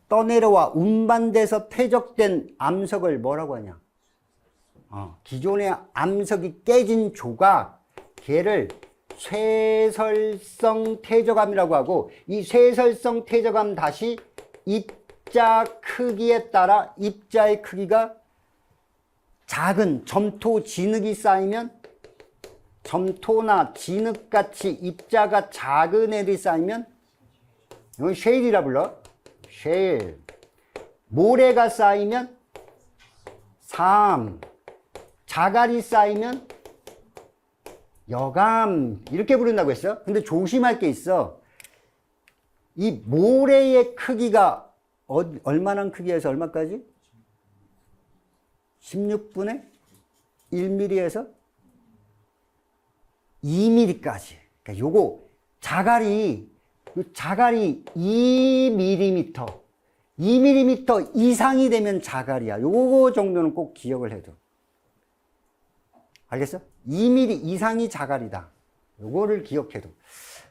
떠내려와 운반돼서 퇴적된 암석을 뭐라고 하냐? 기존의 암석이 깨진 조각, 걔를 쇠설성 퇴적암이라고 하고, 이 쇠설성 퇴적암 다시 입자 크기에 따라 입자의 크기가 작은 점토 진흙이 쌓이면, 점토나 진흙같이 입자가 작은 애들이 쌓이면 이건 쉐일이라 불러. 쉐일. 모래가 쌓이면 삼. 자갈이 쌓이면 여감. 이렇게 부른다고 했어. 근데 조심할 게 있어. 이 모래의 크기가 얼마나 크기에서 얼마까지? 16분의 1mm에서 2mm까지. 그러니까 요거 자갈이 2mm, 2mm 이상이 되면 자갈이야. 요거 정도는 꼭 기억을 해둬. 알겠어? 2mm 이상이 자갈이다. 요거를 기억해둬.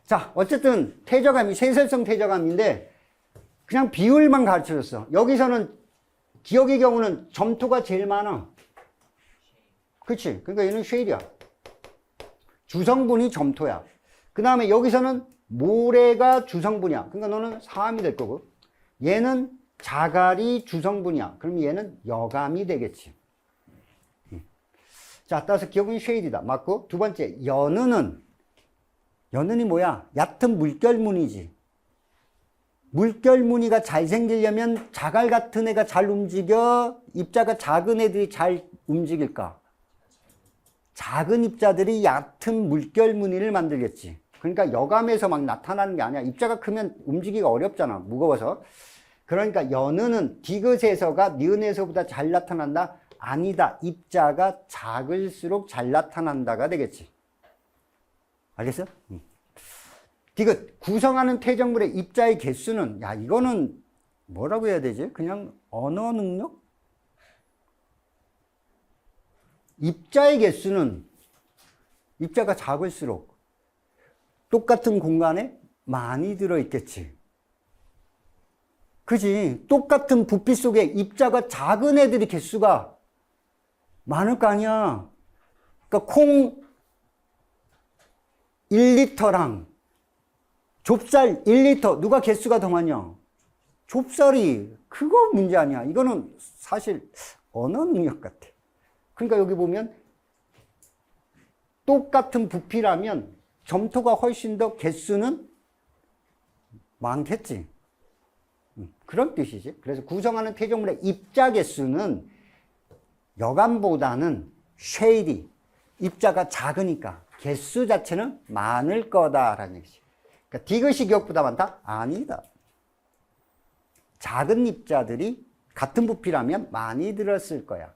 자, 어쨌든 퇴적암이 쇠설성 퇴적암인데 그냥 비율만 가르쳐줬어. 여기서는 기억의 경우는 점토가 제일 많아. 그치? 그러니까 얘는 쉐일이야. 주성분이 점토야. 그 다음에 여기서는 모래가 주성분이야. 그러니까 너는 사암이 될 거고, 얘는 자갈이 주성분이야. 그럼 얘는 여감이 되겠지. 자, 따라서 기억은 쉐일이다. 맞고, 두 번째, 연은이 뭐야? 얕은 물결무늬지. 물결무늬가 잘 생기려면 자갈 같은 애가 잘 움직여? 입자가 작은 애들이 잘 움직일까? 작은 입자들이 얕은 물결무늬를 만들겠지. 그러니까 여감에서 막 나타나는 게 아니야. 입자가 크면 움직이기가 어렵잖아. 무거워서. 그러니까 연은은 디귿에서가 니은에서보다 잘 나타난다. 아니다. 입자가 작을수록 잘 나타난다가 되겠지. 알겠어? 디귿. 구성하는 퇴적물의 입자의 개수는, 야, 이거는 뭐라고 해야 되지? 그냥 언어 능력? 입자의 개수는 입자가 작을수록 똑같은 공간에 많이 들어있겠지. 그지? 똑같은 부피 속에 입자가 작은 애들이 개수가 많을 거 아니야. 그러니까 콩 1리터랑 좁쌀 1리터 누가 개수가 더 많냐? 좁쌀이. 그거 문제 아니야. 이거는 사실 언어 능력 같아. 그러니까 여기 보면 똑같은 부피라면 점토가 훨씬 더 개수는 많겠지. 그런 뜻이지. 그래서 구성하는 퇴적물의 입자 개수는 여간보다는 쉐일이 입자가 작으니까 개수 자체는 많을 거다라는 얘기지. 그러니까 디귿이 기억보다 많다? 아니다. 작은 입자들이 같은 부피라면 많이 들었을 거야.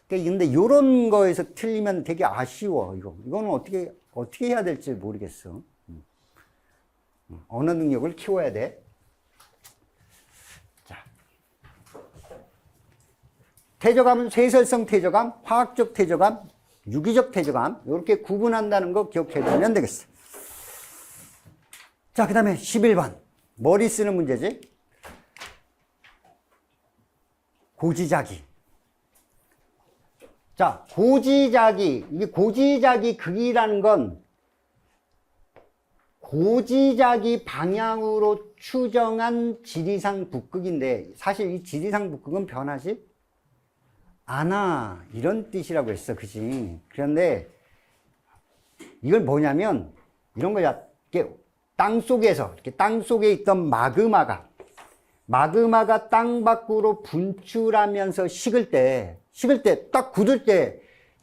근데 이런 거에서 틀리면 되게 아쉬워. 이거는 어떻게 해야 될지 모르겠어. 언어 능력을 키워야 돼. 자, 퇴적암은 쇠설성 퇴적암, 화학적 퇴적암, 유기적 퇴적암 이렇게 구분한다는 거 기억해두면 되겠어. 자, 그 다음에 11번 머리 쓰는 문제지. 고지자기. 자, 고지자기. 이게 고지자기 극이라는 건 고지자기 방향으로 추정한 지리상 북극인데 사실 이 지리상 북극은 변하지 않아. 이런 뜻이라고 했어. 그지? 그런데 이걸 뭐냐면 이런 거야. 이렇게 땅 속에 있던 마그마가 땅 밖으로 분출하면서 식을 때 딱 굳을 때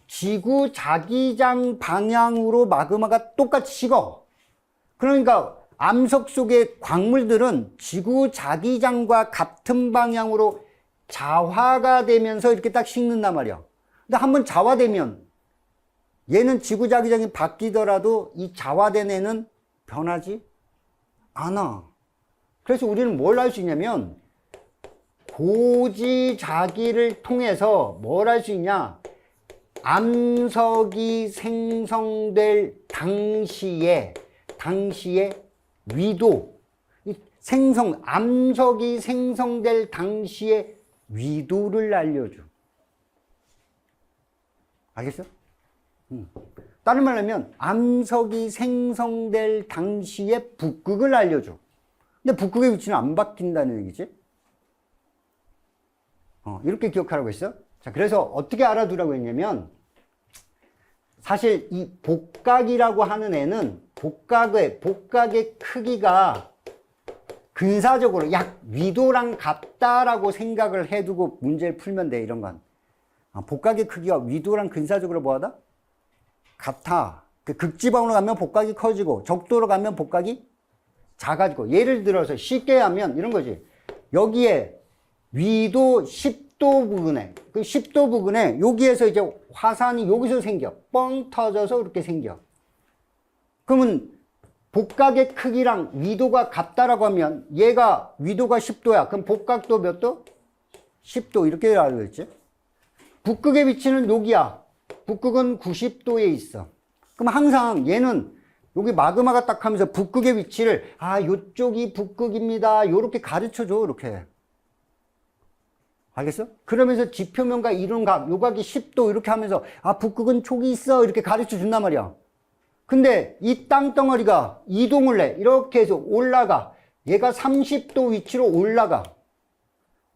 지구 자기장 방향으로 마그마가 똑같이 식어. 그러니까 암석 속의 광물들은 지구 자기장과 같은 방향으로 자화가 되면서 이렇게 딱 식는단 말이야. 근데 한번 자화되면 얘는 지구 자기장이 바뀌더라도 이 자화된 애는 변하지 않아. 그래서 우리는 뭘 할 수 있냐면 고지자기를 통해서 뭘 할 수 있냐? 암석이 생성될 당시의 위도, 암석이 생성될 당시의 위도를 알려줘. 알겠어? 다른 말로 하면 암석이 생성될 당시의 북극을 알려줘. 근데 북극의 위치는 안 바뀐다는 얘기지. 이렇게 기억하라고 했어. 자, 그래서 어떻게 알아두라고 했냐면 사실 이 복각이라고 하는 애는 복각의 크기가 근사적으로 약 위도랑 같다라고 생각을 해두고 문제를 풀면 돼. 이런 건 복각의 크기가 위도랑 근사적으로 뭐하다? 같아. 그 극지방으로 가면 복각이 커지고 적도로 가면 복각이 작아지고. 예를 들어서 쉽게 하면 이런 거지. 여기에 위도 10도 부근에, 그 10도 부근에 여기에서 이제 화산이 여기서 생겨. 뻥 터져서 이렇게 생겨. 그러면 복각의 크기랑 위도가 같다라고 하면 얘가 위도가 10도야. 그럼 복각도 몇 도? 10도. 이렇게 알고 있지. 북극의 위치는 여기야. 북극은 90도에 있어. 그럼 항상 얘는 여기 마그마가 딱 하면서 북극의 위치를 요쪽이 북극입니다. 요렇게 가르쳐줘. 이렇게. 알겠어? 그러면서 지표면과 이론각, 요각이 10도 이렇게 하면서 북극은 촉이 있어. 이렇게 가르쳐 준단 말이야. 근데 이 땅덩어리가 이동을 해. 이렇게 해서 올라가. 얘가 30도 위치로 올라가.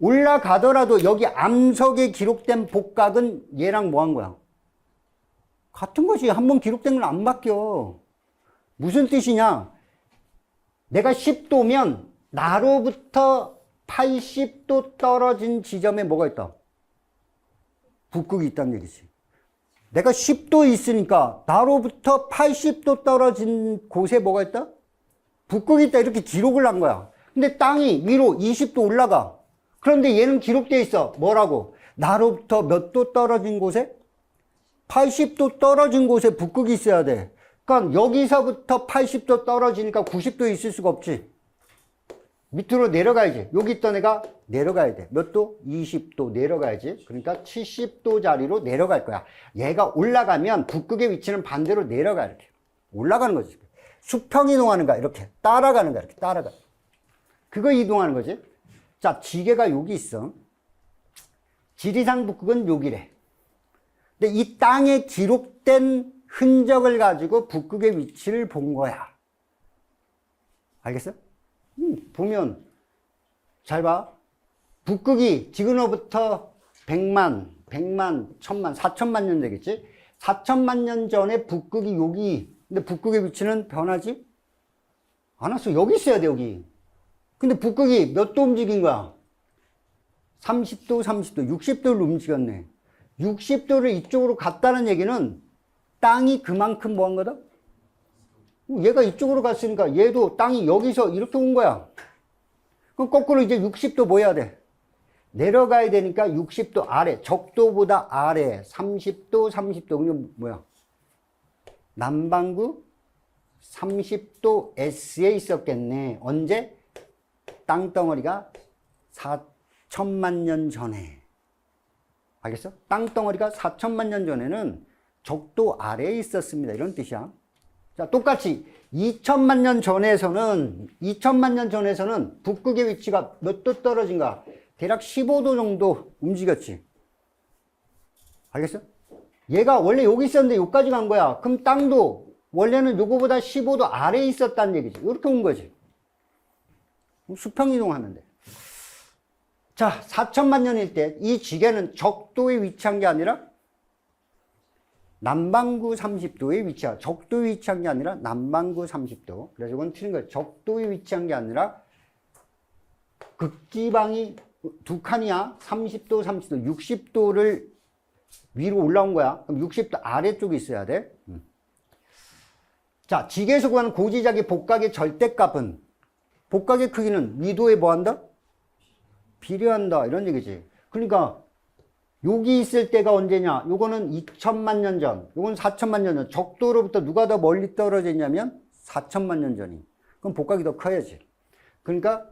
올라가더라도 여기 암석에 기록된 복각은 얘랑 뭐 한 거야? 같은 거지. 한번 기록된 건 안 바뀌어. 무슨 뜻이냐? 내가 10도면 나로부터 80도 떨어진 지점에 뭐가 있다? 북극이 있다는 얘기지. 내가 10도에 있으니까 나로부터 80도 떨어진 곳에 뭐가 있다? 북극이 있다. 이렇게 기록을 한 거야. 근데 땅이 위로 20도 올라가. 그런데 얘는 기록되어 있어. 뭐라고? 나로부터 몇 도 떨어진 곳에? 80도 떨어진 곳에 북극이 있어야 돼. 그러니까 여기서부터 80도 떨어지니까 90도 있을 수가 없지. 밑으로 내려가야지. 여기 있던 애가 내려가야 돼. 몇 도? 20도 내려가야지. 그러니까 70도 자리로 내려갈 거야. 얘가 올라가면 북극의 위치는 반대로 내려가. 이렇게 올라가는 거지. 수평 이동하는 거야. 이렇게 따라가는 거야. 이렇게 따라가. 그거 이동하는 거지. 자, 지게가 여기 있어. 지리산 북극은 여기래. 근데 이 땅에 기록된 흔적을 가지고 북극의 위치를 본 거야. 알겠어? 보면 잘 봐. 북극이 지금으로부터 100만, 1000만, 4천만 년 되겠지? 4천만 년 전에 북극이 여기. 근데 북극의 위치는 변하지? 않았어. 여기 있어야 돼, 여기. 근데 북극이 몇 도 움직인 거야? 30도, 30도, 60도를 움직였네. 60도를 이쪽으로 갔다는 얘기는 땅이 그만큼 뭐 한 거다? 얘가 이쪽으로 갔으니까 얘도 땅이 여기서 이렇게 온 거야. 그럼 거꾸로 이제 60도 뭐 해야 돼? 내려가야 되니까 60도 아래, 적도보다 아래, 30도, 30도. 그게 뭐야? 남반구 30도 S에 있었겠네. 언제? 땅덩어리가 4천만 년 전에. 알겠어? 땅덩어리가 4천만 년 전에는 적도 아래에 있었습니다. 이런 뜻이야. 자, 똑같이 2천만 년 전에서는 북극의 위치가 몇 도 떨어진가? 대략 15도 정도 움직였지. 알겠어? 얘가 원래 여기 있었는데 여기까지 간 거야. 그럼 땅도 원래는 요거보다 15도 아래에 있었다는 얘기지. 이렇게 온 거지. 수평 이동하면 돼. 자, 4천만 년일 때 이 지게는 적도에 위치한 게 아니라 남반구 30도에 위치한, 적도에 위치한 게 아니라 남반구 30도. 그래서 이건 틀린 거예요. 적도에 위치한 게 아니라 극지방이 두 칸이야. 30도, 30도, 60도를 위로 올라온 거야. 그럼 60도 아래쪽에 있어야 돼. 자, 지게에서 구하는 고지작의 복각의 절대값은, 복각의 크기는 위도에 뭐 한다? 비례한다. 이런 얘기지. 그러니까 여기 있을 때가 언제냐? 요거는 2천만 년 전, 요건 4천만 년 전. 적도로부터 누가 더 멀리 떨어져 있냐면 4천만 년 전이. 그럼 복각이 더 커야지. 그러니까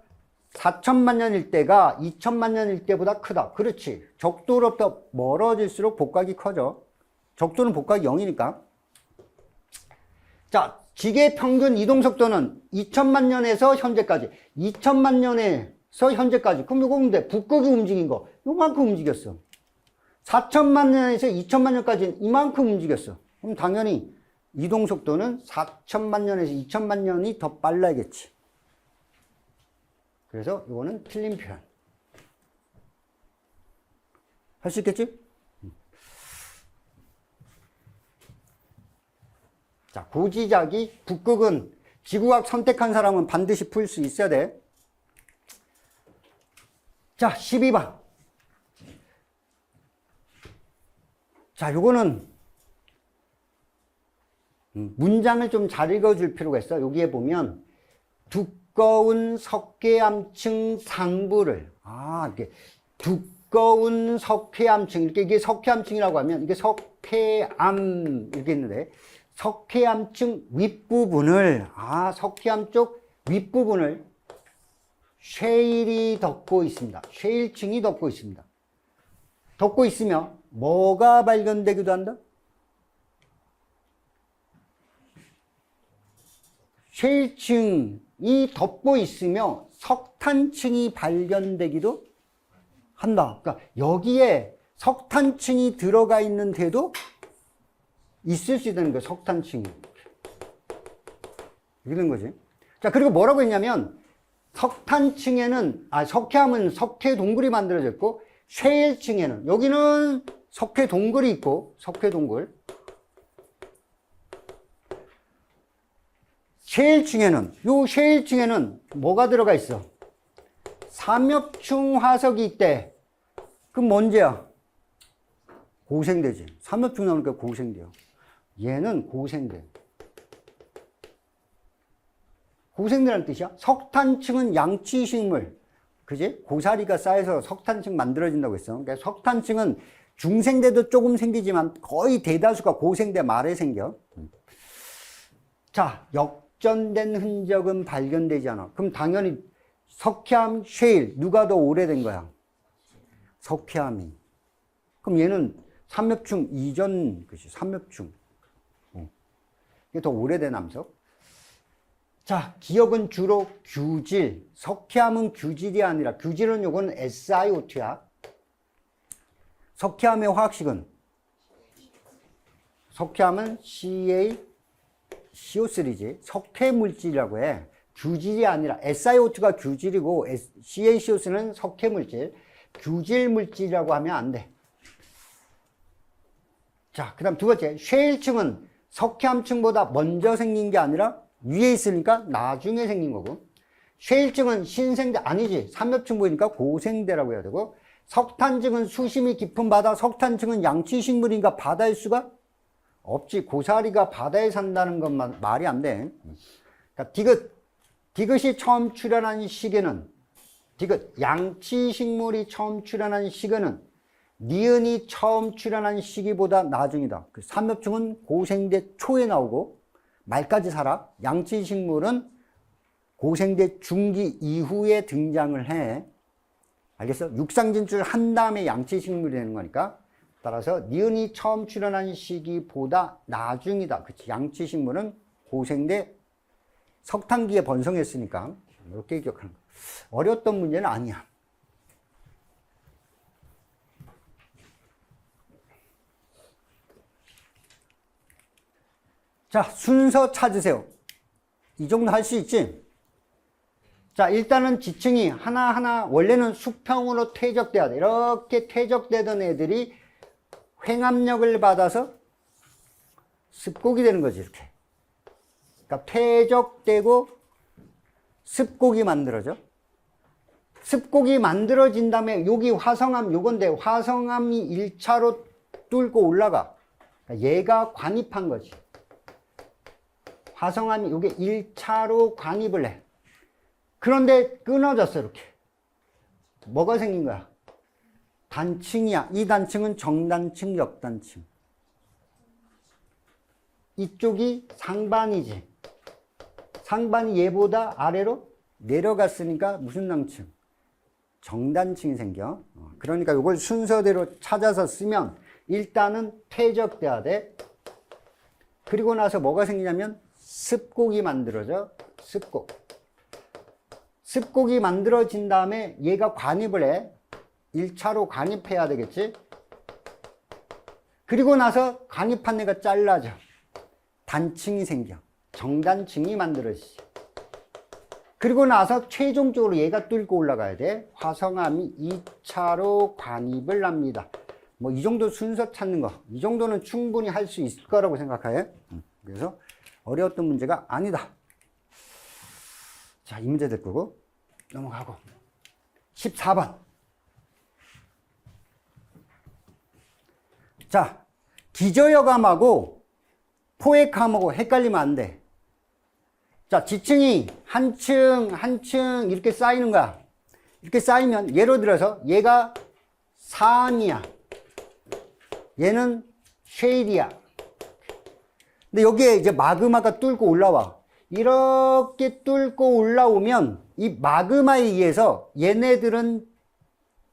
4천만 년일 때가 2천만 년일 때보다 크다. 그렇지. 적도로부터 멀어질수록 복각이 커져. 적도는 복각이 0이니까. 자, 지계 평균 이동 속도는 2천만 년에서 현재까지. 2천만 년에서 현재까지. 그럼 요거 보면 돼. 북극이 움직인 거. 요만큼 움직였어. 4천만 년에서 2천만 년까지는 이만큼 움직였어. 그럼 당연히 이동 속도는 4천만 년에서 2천만 년이 더 빨라야겠지. 그래서 이거는 틀린 표현. 할 수 있겠지? 자, 고지작이 북극은 지구과학 선택한 사람은 반드시 풀 수 있어야 돼. 자, 12번. 자, 요거는 문장을 좀 잘 읽어줄 필요가 있어. 여기에 보면 두꺼운 석회암층 상부를, 이렇게 두꺼운 석회암층, 이게 석회암층이라고 하면 이게 석회암 이렇게 있는데, 석회암층 윗부분을, 석회암 쪽 윗부분을 쉐일이 덮고 있습니다. 쉐일층이 덮고 있습니다. 덮고 있으며 뭐가 발견되기도 한다? 쉐일층이 덮고 있으며 석탄층이 발견되기도 한다. 그러니까 여기에 석탄층이 들어가 있는데도 있을 수 있다는 거예요. 석탄층이. 이렇게 된 거지. 자, 그리고 뭐라고 했냐면 석탄층에는, 석회암은 석회 동굴이 만들어졌고, 쉐일층에는, 여기는 석회 동굴이 있고, 석회 동굴. 쉐일층에는 뭐가 들어가 있어? 삼엽충 화석이 있대. 그럼 뭔지야? 고생대지. 삼엽충 나오니까 고생돼요. 얘는 고생대. 고생대라는 뜻이야. 석탄층은 양치식물. 그지? 고사리가 쌓여서 석탄층 만들어진다고 했어. 그러니까 석탄층은 중생대도 조금 생기지만 거의 대다수가 고생대 말에 생겨. 자, 역전된 흔적은 발견되지 않아. 그럼 당연히 석회암, 쉐일 누가 더 오래된 거야? 석회암이. 그럼 얘는 삼엽충 이전, 그치? 삼엽충. 이게 더 오래된 암석. 자, 기억은 주로 규질. 석회암은 규질이 아니라, 규질은 요건 SiO2야. 석회암의 화학식은? 석회암은 CaCO3지. 석회물질이라고 해. 규질이 아니라, SiO2가 규질이고, CaCO3는 석회물질. 규질물질이라고 하면 안 돼. 자, 그 다음 두 번째. 쉐일층은 석회암층보다 먼저 생긴 게 아니라 위에 있으니까 나중에 생긴 거고, 쉐일층은 신생대 아니지. 삼엽층 보이니까 고생대라고 해야 되고, 석탄층은 수심이 깊은 바다, 석탄층은 양치식물이니까 바다일 수가 없지. 고사리가 바다에 산다는 것만 말이 안 돼. 그러니까 디귿이 처음 출현한 시기는, 디귿 양치식물이 처음 출현한 시기는 니은이 처음 출현한 시기보다 나중이다. 그 삼엽충은 고생대 초에 나오고 말까지 살아. 양치식물은 고생대 중기 이후에 등장을 해. 알겠어? 육상진출 한 다음에 양치식물이 되는 거니까. 따라서 니은이 처음 출현한 시기보다 나중이다. 그치? 양치식물은 고생대 석탄기에 번성했으니까. 이렇게 기억하는 거. 어려웠던 문제는 아니야. 자, 순서 찾으세요. 이 정도 할 수 있지? 자, 일단은 지층이 하나하나 원래는 수평으로 퇴적돼야 돼. 이렇게 퇴적되던 애들이 횡압력을 받아서 습곡이 되는 거지, 이렇게. 그러니까 퇴적되고 습곡이 만들어져. 습곡이 만들어진 다음에 여기 화성암 요건데 화성암이 1차로 뚫고 올라가. 그러니까 얘가 관입한 거지. 화성암이 요게 1차로 관입을 해. 그런데 끊어졌어, 이렇게. 뭐가 생긴 거야? 단층이야. 이 단층은 정단층, 역단층. 이쪽이 상반이지. 상반이 얘보다 아래로 내려갔으니까 무슨 단층? 정단층이 생겨. 그러니까 이걸 순서대로 찾아서 쓰면 일단은 퇴적돼야 돼. 그리고 나서 뭐가 생기냐면 습곡이 만들어져. 습곡. 습곡이 만들어진 다음에 얘가 관입을 해. 1차로 관입해야 되겠지. 그리고 나서 관입한 애가 잘라져. 단층이 생겨. 정단층이 만들어지지. 그리고 나서 최종적으로 얘가 뚫고 올라가야 돼. 화성암이 2차로 관입을 합니다. 뭐 이 정도 순서 찾는 거, 이 정도는 충분히 할 수 있을 거라고 생각해. 그래서 어려웠던 문제가 아니다. 자, 이 문제 될 거고 넘어가고 14번. 자, 기저여감하고 포획감하고 헷갈리면 안 돼. 자, 지층이 한 층 이렇게 쌓이는 거야. 이렇게 쌓이면 예를 들어서 얘가 산이야. 얘는 쉐일이야. 근데 여기에 이제 마그마가 뚫고 올라와. 이렇게 뚫고 올라오면 이 마그마에 의해서 얘네들은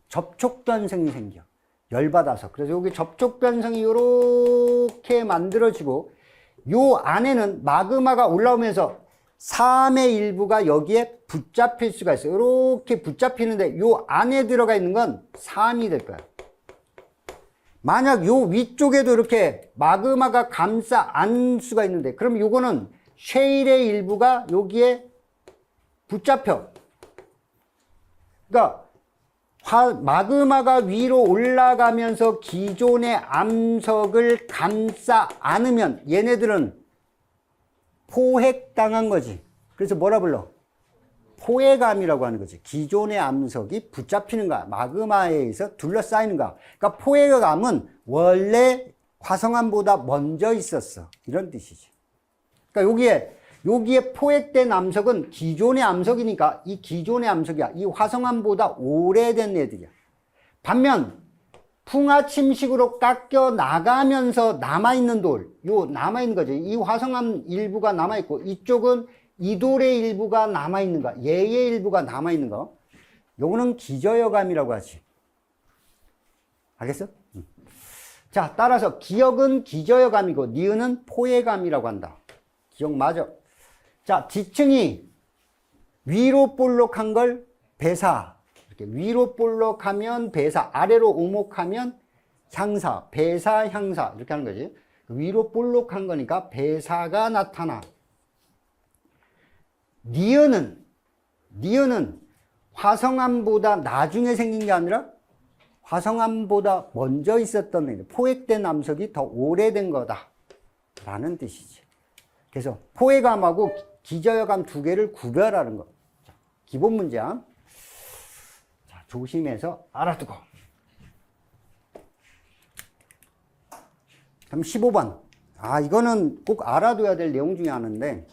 접촉 변성이 생겨. 열받아서. 그래서 여기 접촉 변성이 이렇게 만들어지고 요 안에는 마그마가 올라오면서 삶의 일부가 여기에 붙잡힐 수가 있어요. 이렇게 붙잡히는데 요 안에 들어가 있는 건 삶이 될 거야. 만약 요 위쪽에도 이렇게 마그마가 감싸 안을 수가 있는데 그럼 요거는 쉐일의 일부가 여기에 붙잡혀. 그러니까 마그마가 위로 올라가면서 기존의 암석을 감싸 안으면 얘네들은 포획당한 거지. 그래서 뭐라 불러? 포획암이라고 하는 거지. 기존의 암석이 붙잡히는 거야. 마그마에 의해서 둘러싸이는 거야. 그러니까 포획암은 원래 화성암보다 먼저 있었어. 이런 뜻이지. 그러니까 여기에 여기에 포획된 암석은 기존의 암석이니까 이 기존의 암석이야. 이 화성암보다 오래된 애들이야. 반면 풍화 침식으로 깎여 나가면서 남아있는 돌, 요 남아있는 거지. 이 화성암 일부가 남아있고 이쪽은 이 돌의 일부가 남아있는 거, 얘의 일부가 남아있는 거. 요거는 기저여감이라고 하지. 알겠어? 자, 따라서 기역은 기저여감이고 니은은 포획감이라고 한다. 기억 맞아. 자, 지층이 위로 볼록한 걸 배사. 이렇게 위로 볼록하면 배사, 아래로 오목하면 향사, 배사, 향사 이렇게 하는 거지. 위로 볼록한 거니까 배사가 나타나. 니은은 화성암보다 나중에 생긴 게 아니라 화성암보다 먼저 있었던 애, 포획된 암석이 더 오래된 거다 라는 뜻이지. 그래서 포획암하고 기저여감 두 개를 구별하는 거. 자, 기본 문제야. 자, 조심해서 알아두고. 그럼 15번. 아, 이거는 꼭 알아둬야 될 내용 중에 하나인데.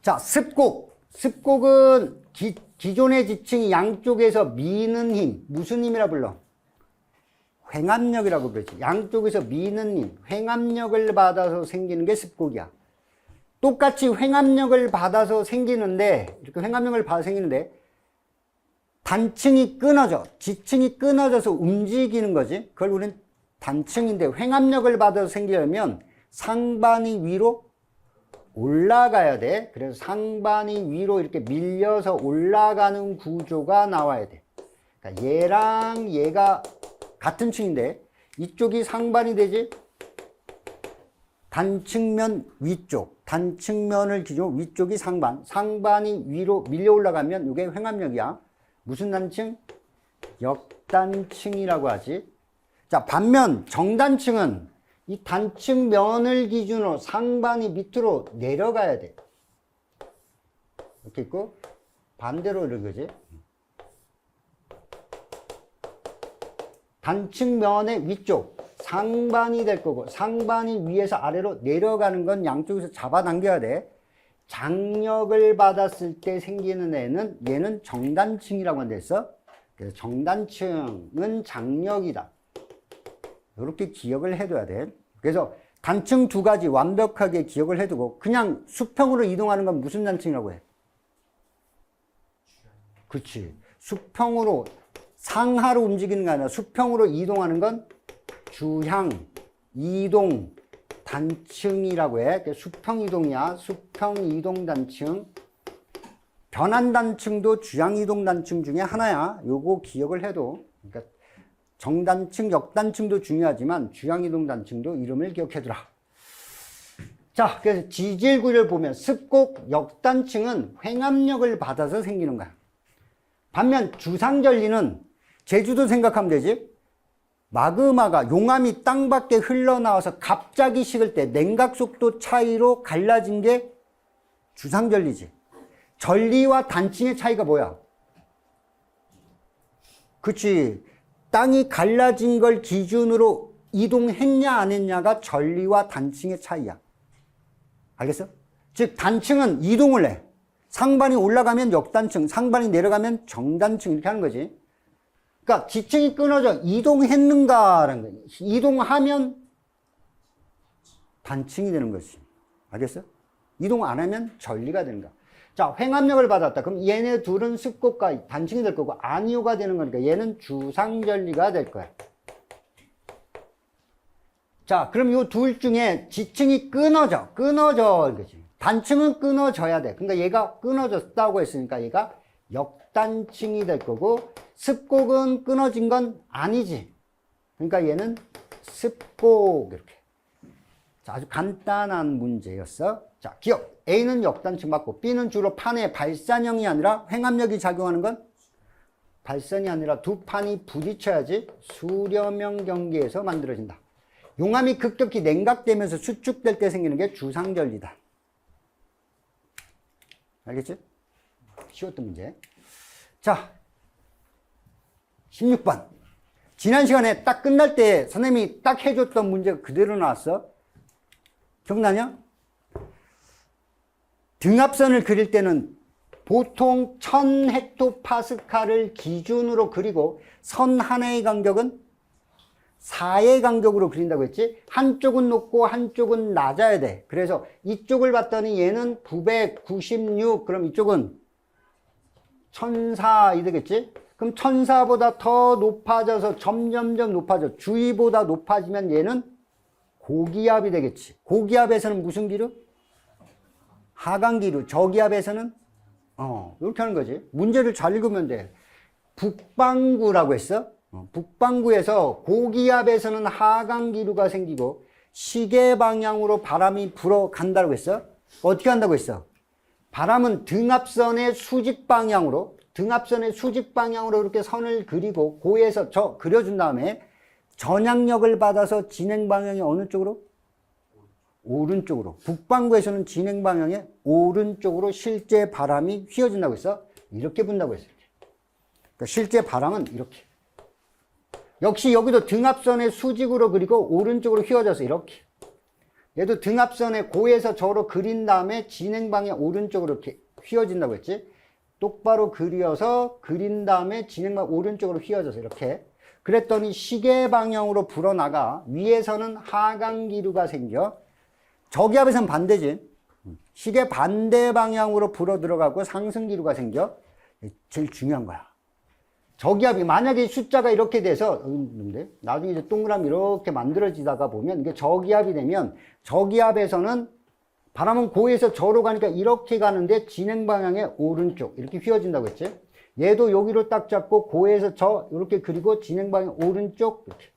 자, 습곡. 습곡은 기존의 지층이 양쪽에서 미는 힘. 무슨 힘이라 불러? 횡압력이라고 그러지. 양쪽에서 미는 힘, 횡압력을 받아서 생기는 게 습곡이야. 똑같이 횡압력을 받아서 생기는데, 이렇게 횡압력을 받아서 생기는데, 단층이 끊어져. 지층이 끊어져서 움직이는 거지. 그걸 우리는 단층인데, 횡압력을 받아서 생기려면 상반이 위로 올라가야 돼. 그래서 상반이 위로 이렇게 밀려서 올라가는 구조가 나와야 돼. 그러니까 얘랑 얘가 같은 층인데 이쪽이 상반이 되지. 단층면 위쪽, 단층면을 기준으로 위쪽이 상반, 상반이 위로 밀려 올라가면 이게 횡압력이야. 무슨 단층? 역단층이라고 하지. 자, 반면 정단층은 이 단층면을 기준으로 상반이 밑으로 내려가야 돼. 이렇게 있고 반대로 이런 거지. 단층면의 위쪽 상반이 될 거고 상반이 위에서 아래로 내려가는 건 양쪽에서 잡아당겨야 돼. 장력을 받았을 때 생기는 애는 얘는 정단층이라고 한다 했어. 그래서 정단층은 장력이다. 이렇게 기억을 해둬야 돼. 그래서 단층 두 가지 완벽하게 기억을 해두고 그냥 수평으로 이동하는 건 무슨 단층이라고 해? 그치. 수평으로 상하로 움직이는 게 아니라 수평으로 이동하는 건 주향, 이동, 단층이라고 해. 수평 이동이야. 수평 이동 단층. 변환 단층도 주향 이동 단층 중에 하나야. 요거 기억을 해도. 그러니까 정단층, 역단층도 중요하지만 주향 이동 단층도 이름을 기억해두라. 자, 그래서 지질구를 보면 습곡, 역단층은 횡압력을 받아서 생기는 거야. 반면 주상절리는 제주도 생각하면 되지. 마그마가 용암이 땅 밖에 흘러나와서 갑자기 식을 때 냉각속도 차이로 갈라진 게 주상절리지. 절리와 단층의 차이가 뭐야? 그치. 땅이 갈라진 걸 기준으로 이동했냐 안 했냐가 절리와 단층의 차이야. 알겠어? 즉 단층은 이동을 해. 상반이 올라가면 역단층, 상반이 내려가면 정단층 이렇게 하는 거지. 그러니까 지층이 끊어져 이동했는가라는 거야. 이동하면 단층이 되는 것이. 알겠어? 이동 안 하면 전리가 되는 거야. 자, 횡압력을 받았다. 그럼 얘네 둘은 습곡과 단층이 될 거고 안이오가 되는 거니까 얘는 주상전리가 될 거야. 자, 그럼 이 둘 중에 지층이 끊어져 이거지. 단층은 끊어져야 돼. 그러니까 얘가 끊어졌다고 했으니까 얘가 역단층이 될 거고 습곡은 끊어진 건 아니지. 그러니까 얘는 습곡 이렇게. 자, 아주 간단한 문제였어. 자, 기억. A는 역단층 맞고 B는 주로 판의 발산형이 아니라 횡압력이 작용하는 건 발산이 아니라 두 판이 부딪혀야지 수렴형 경계에서 만들어진다. 용암이 급격히 냉각되면서 수축될 때 생기는 게 주상절리다. 알겠지? 쉬웠던 문제. 자, 16번. 지난 시간에 딱 끝날 때 선생님이 딱 해줬던 문제가 그대로 나왔어. 기억나냐? 등압선을 그릴 때는 보통 1000헥토파스칼을 기준으로 그리고 선 하나의 간격은 4의 간격으로 그린다고 했지. 한쪽은 높고 한쪽은 낮아야 돼. 그래서 이쪽을 봤더니 얘는 996, 그럼 이쪽은 1004이 되겠지. 그럼 1004보다 더 높아져서 점점점 높아져. 주위보다 높아지면 얘는 고기압이 되겠지. 고기압에서는 무슨 기류? 하강기류. 저기압에서는 이렇게 하는 거지. 문제를 잘 읽으면 돼. 북반구라고 했어. 북반구에서 고기압에서는 하강기류가 생기고 시계 방향으로 바람이 불어간다고 했어. 어떻게 한다고 했어? 바람은 등압선의 수직 방향으로 이렇게 선을 그리고 고에서 저 그려준 다음에 전향력을 받아서 진행 방향이 어느 쪽으로? 오른쪽으로. 북반구에서는 진행 방향의 오른쪽으로 실제 바람이 휘어진다고 했어. 이렇게 분다고 했어. 그러니까 실제 바람은 이렇게. 역시 여기도 등압선의 수직으로 그리고 오른쪽으로 휘어져서 이렇게. 얘도 등압선의 고에서 저로 그린 다음에 진행 방향 오른쪽으로 이렇게 휘어진다고 했지. 똑바로 그려서 그린 다음에 진행 방향 오른쪽으로 휘어져서 이렇게. 그랬더니 시계 방향으로 불어나가 위에서는 하강기류가 생겨. 저기압에서는 반대지. 시계 반대 방향으로 불어 들어가고 상승기류가 생겨. 제일 중요한 거야. 저기압이 만약에 숫자가 이렇게 돼서 나중에 이제 동그라미 이렇게 만들어지다가 보면 이게 저기압이 되면 저기압에서는 바람은 고에서 저로 가니까 이렇게 가는데 진행 방향의 오른쪽 이렇게 휘어진다고 했지. 얘도 여기로 딱 잡고 고에서 저 이렇게 그리고 진행 방향 오른쪽 이렇게.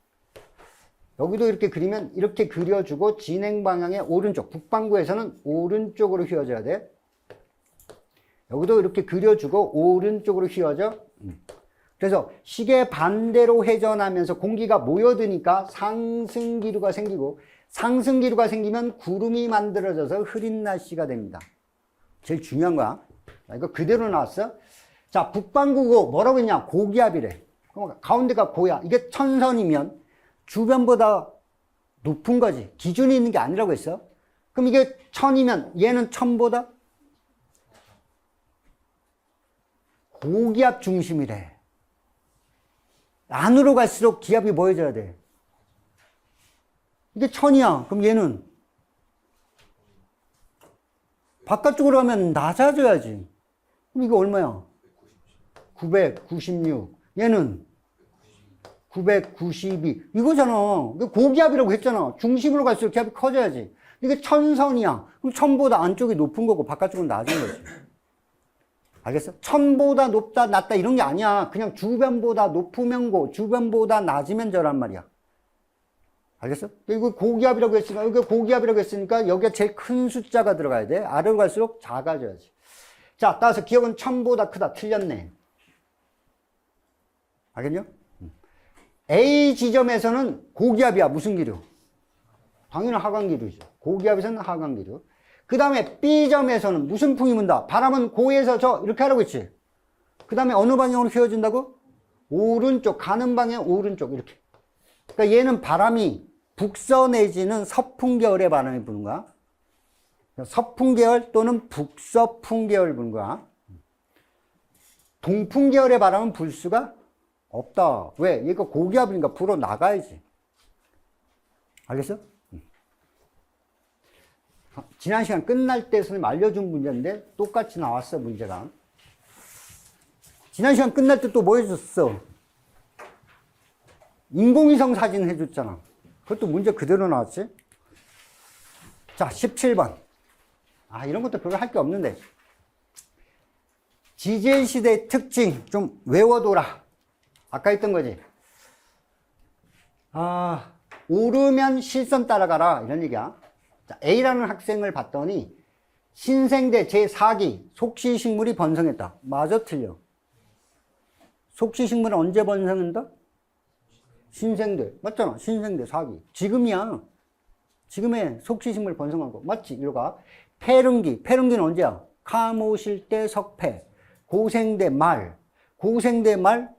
여기도 이렇게 그리면 이렇게 그려주고 진행 방향의 오른쪽 북반구에서는 오른쪽으로 휘어져야 돼. 여기도 이렇게 그려주고 오른쪽으로 휘어져. 그래서 시계 반대로 회전하면서 공기가 모여드니까 상승기류가 생기고 상승기류가 생기면 구름이 만들어져서 흐린 날씨가 됩니다. 제일 중요한 거야. 이거 그대로 나왔어. 자, 북반구고 뭐라고 했냐? 고기압이래. 가운데가 고야. 이게 천선이면 주변보다 높은 거지. 기준이 있는 게 아니라고 했어. 그럼 이게 1000이면 얘는 1000보다 고기압 중심이래. 안으로 갈수록 기압이 뭐해져야 돼? 이게 1000이야. 그럼 얘는 바깥쪽으로 가면 낮아져야지. 그럼 이거 얼마야? 996. 얘는 992. 이거잖아. 고기압이라고 했잖아. 중심으로 갈수록 기압이 커져야지. 이게 천선이야. 그럼 1000보다 안쪽이 높은 거고 바깥쪽은 낮은 거지. 알겠어? 1000보다 높다, 낮다 이런 게 아니야. 그냥 주변보다 높으면 고, 주변보다 낮으면 저란 말이야. 알겠어? 이거 고기압이라고 했으니까, 이거 고기압이라고 했으니까 여기에 제일 큰 숫자가 들어가야 돼. 아래로 갈수록 작아져야지. 자, 따라서 기억은 1000보다 크다. 틀렸네. 알겠냐? A 지점에서는 고기압이야. 무슨 기류? 당연히 하강기류죠. 고기압에서는 하강기류. 그 다음에 B점에서는 무슨 풍이 분다? 바람은 고에서 저 이렇게 하라고 했지. 그 다음에 어느 방향으로 휘어진다고? 오른쪽, 가는 방향 오른쪽 이렇게. 그러니까 얘는 바람이 북서 내지는 서풍 계열의 바람이 부는 거야. 서풍 계열 또는 북서풍 계열 부는 거야. 동풍 계열의 바람은 불 수가 없다. 왜? 얘가 고기압이니까 불어 나가야지. 알겠어? 지난 시간 끝날 때 선생님 알려준 문제인데 똑같이 나왔어. 문제가 지난 시간 끝날 때 또 뭐 해줬어? 인공위성 사진 해줬잖아. 그것도 문제 그대로 나왔지. 자, 17번. 이런 것도 별로 할 게 없는데 지질시대의 특징 좀 외워둬라. 아까 했던 거지. 오르면 실선 따라가라 이런 얘기야. 자, A라는 학생을 봤더니 신생대 제4기 속시식물이 번성했다. 맞아, 틀려? 속시식물은 언제 번성한다? 신생대. 맞잖아. 신생대 4기. 지금이야. 지금의 속시식물 번성한 거. 맞지? 이거가. 폐릉기. 폐릉기는 언제야? 카모실대 석패. 고생대 말. 고생대 말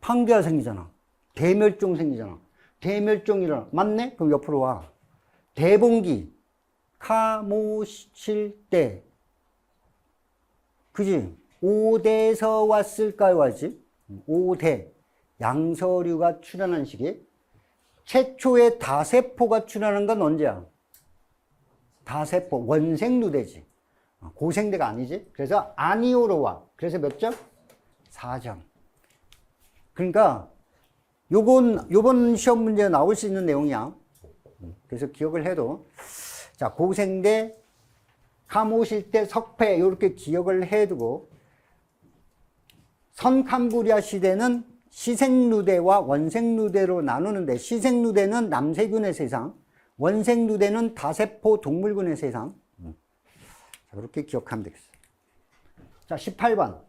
판교가 생기잖아. 대멸종 생기잖아. 대멸종 일어나. 맞네? 그럼 옆으로 와. 대봉기. 모실 때. 그지? 5대에서 왔을까요? 왔지? 5대. 양서류가 출현한 시기. 최초의 다세포가 출현한 건 언제야? 다세포. 원생누대지. 고생대가 아니지? 그래서 아니오로 와. 그래서 몇 점? 4점. 그러니까 요번 시험 문제에 나올 수 있는 내용이야. 그래서 기억을 해도. 자, 고생대, 카모실대, 석패, 이렇게 기억을 해두고, 선캄브리아 시대는 시생누대와 원생누대로 나누는데, 시생누대는 남세균의 세상, 원생누대는 다세포 동물군의 세상. 자, 그렇게 기억하면 되겠어. 자, 18번.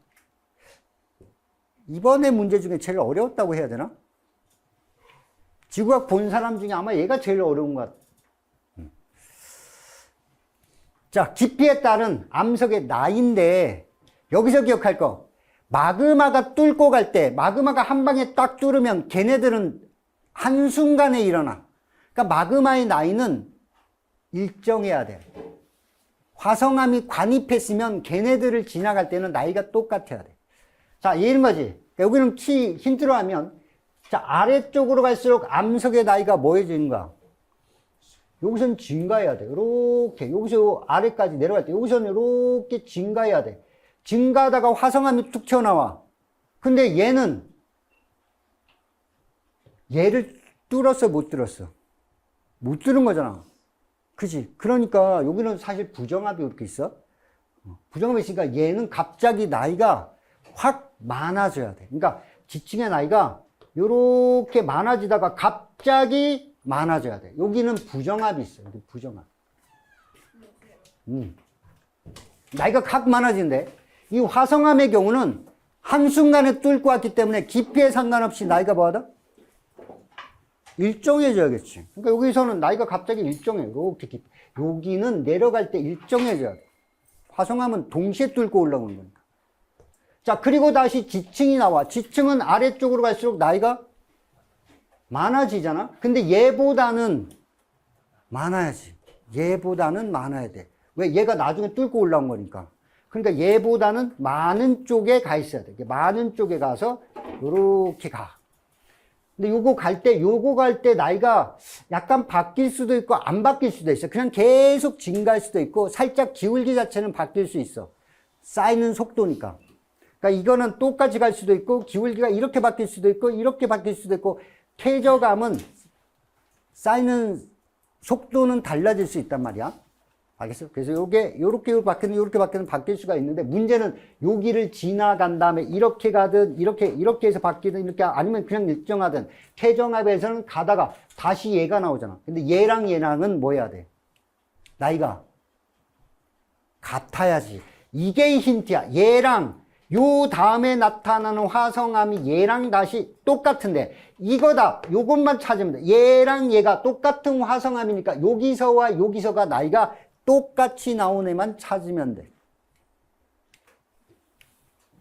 이번에 문제 중에 제일 어려웠다고 해야 되나? 지구학 본 사람 중에 아마 얘가 제일 어려운 것 같아. 자, 깊이에 따른 암석의 나이인데, 여기서 기억할 거. 마그마가 뚫고 갈 때, 마그마가 한 방에 딱 뚫으면 걔네들은 한순간에 일어나. 그러니까 마그마의 나이는 일정해야 돼. 화성암이 관입했으면 걔네들을 지나갈 때는 나이가 똑같아야 돼. 자, 이런 거지. 여기는 힌트로 하면, 자, 아래쪽으로 갈수록 암석의 나이가 뭐해지는 거야? 여기서는 증가해야 돼. 이렇게. 여기서 아래까지 내려갈 때, 여기서는 이렇게 증가해야 돼. 증가하다가 화성암이 툭 튀어나와. 근데 얘는, 얘를 뚫었어, 못 뚫었어? 못 뚫은 거잖아. 그치? 그러니까 여기는 사실 부정합이 이렇게 있어. 부정합이 있으니까 얘는 갑자기 나이가 확 많아져야 돼. 그러니까 지층의 나이가 요렇게 많아지다가 갑자기 많아져야 돼. 여기는 부정합이 있어. 여기 부정합. 나이가 확 많아지는데 이 화성암의 경우는 한순간에 뚫고 왔기 때문에 깊이에 상관없이 나이가 뭐하다? 일정해져야겠지. 그러니까 여기서는 나이가 갑자기 일정해. 이렇게 깊이. 여기는 내려갈 때 일정해져야 돼. 화성암은 동시에 뚫고 올라오는 거니까. 자, 그리고 다시 지층이 나와. 지층은 아래쪽으로 갈수록 나이가 많아지잖아. 근데 얘보다는 많아야지. 얘보다는 많아야 돼. 왜? 얘가 나중에 뚫고 올라온 거니까. 그러니까 얘보다는 많은 쪽에 가 있어야 돼. 많은 쪽에 가서 요렇게 가. 근데 요거 갈 때 나이가 약간 바뀔 수도 있고 안 바뀔 수도 있어. 그냥 계속 증가할 수도 있고 살짝 기울기 자체는 바뀔 수 있어. 쌓이는 속도니까. 그러니까 이거는 똑같이 갈 수도 있고 기울기가 이렇게 바뀔 수도 있고 이렇게 바뀔 수도 있고 퇴적감은 쌓이는 속도는 달라질 수 있단 말이야. 알겠어? 그래서 요렇게 바뀌는 바뀔 수가 있는데 문제는 여기를 지나간 다음에 이렇게 가든 이렇게 해서 바뀌든 이렇게 아니면 그냥 일정하든 퇴적합에서는 가다가 다시 얘가 나오잖아. 근데 얘랑은 뭐 해야 돼? 나이가 같아야지. 이게 힌트야. 얘랑 요 다음에 나타나는 화성암이 얘랑 다시 똑같은데 이거다. 요것만 찾으면 돼. 얘랑 얘가 똑같은 화성암이니까 여기서와 여기서가 나이가 똑같이 나온 애만 찾으면 돼.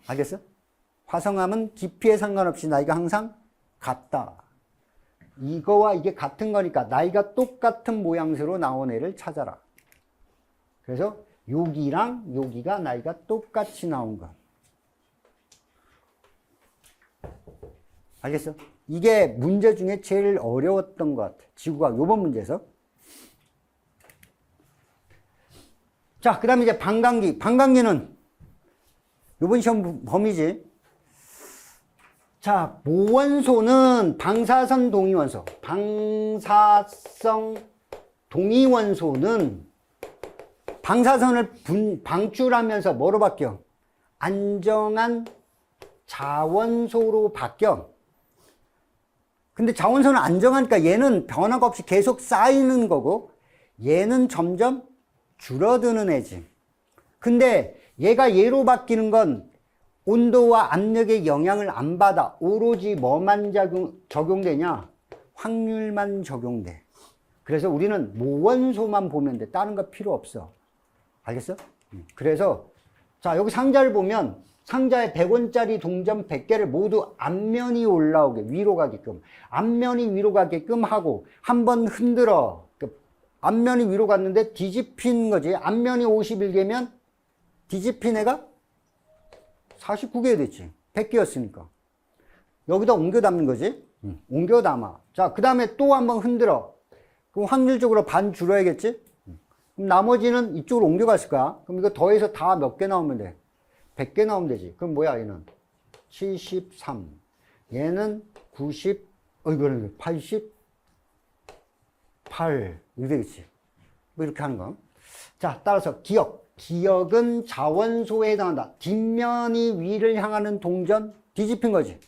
알겠어? 화성암은 깊이에 상관없이 나이가 항상 같다. 이거와 이게 같은 거니까 나이가 똑같은 모양새로 나온 애를 찾아라. 그래서 여기랑 여기가 나이가 똑같이 나온 거. 알겠어? 이게 문제 중에 제일 어려웠던 것 같아. 지구과학 요번 문제에서. 자, 그 다음에 이제 반감기. 반감기는 요번 시험 범위지. 자, 모원소는 방사선 동위원소. 방사성 동위원소는 방사선을 방출하면서 뭐로 바뀌어? 안정한 자원소로 바뀌어. 근데 자원소는 안정하니까 얘는 변화가 없이 계속 쌓이는 거고 얘는 점점 줄어드는 애지. 근데 얘가 얘로 바뀌는 건 온도와 압력의 영향을 안 받아. 오로지 뭐만 적용되냐? 확률만 적용돼. 그래서 우리는 모원소만 보면 돼. 다른 거 필요 없어. 알겠어? 그래서 자, 여기 상자를 보면 상자에 100원짜리 동전 100개를 모두 앞면이 올라오게 위로 가게끔 앞면이 위로 가게끔 하고 한번 흔들어. 앞면이 위로 갔는데 뒤집힌 거지. 앞면이 51개면 뒤집힌 애가 49개 됐지. 100개였으니까. 여기다 옮겨 담는 거지. 옮겨 담아. 자, 그 다음에 또 한번 흔들어. 그럼 확률적으로 반 줄어야겠지? 그럼 나머지는 이쪽으로 옮겨갔을 거야. 그럼 이거 더해서 다 몇 개 나오면 돼? 100개 나오면 되지. 그럼 뭐야, 얘는? 73. 얘는 90, 이거는 88. 이렇게 되겠지. 뭐 이렇게 하는 거. 자, 따라서 기억. 기억은 자원소에 해당한다. 뒷면이 위를 향하는 동전, 뒤집힌 거지.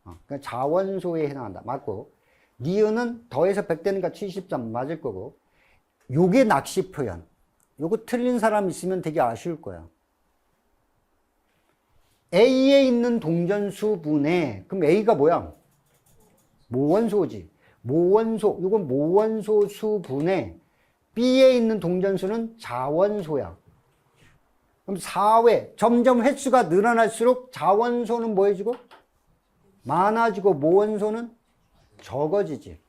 그러니까 자원소에 해당한다. 맞고. 니은은 더해서 100 되니까 73 맞을 거고. 요게 낚시 표현. 요거 틀린 사람 있으면 되게 아쉬울 거야. A에 있는 동전수 분의, 그럼 A가 뭐야? 모원소지. 모원소, 요건 모원소 수분의 B에 있는 동전수는 자원소야. 그럼 4회, 점점 횟수가 늘어날수록 자원소는 뭐 해지고? 많아지고 모원소는 적어지지.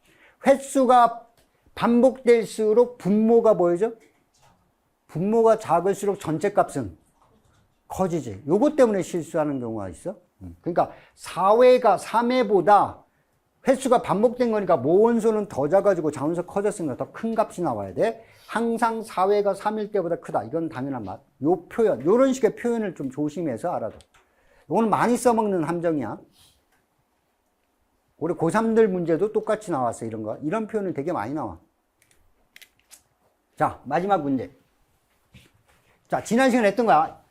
횟수가 반복될수록 분모가 뭐여져? 분모가 작을수록 전체 값은 커지지. 요것 때문에 실수하는 경우가 있어. 그러니까 4회가 3회보다 횟수가 반복된 거니까 모원소는 더 작아지고 자원소 커졌으니까 더 큰 값이 나와야 돼. 항상 4회가 3일 때보다 크다. 이건 당연한 맛. 요 표현, 요런 식의 표현을 좀 조심해서 알아둬. 요거는 많이 써먹는 함정이야. 우리 고3들 문제도 똑같이 나왔어, 이런 거. 이런 표현이 되게 많이 나와. 자, 마지막 문제. 자, 지난 시간에 했던 거야.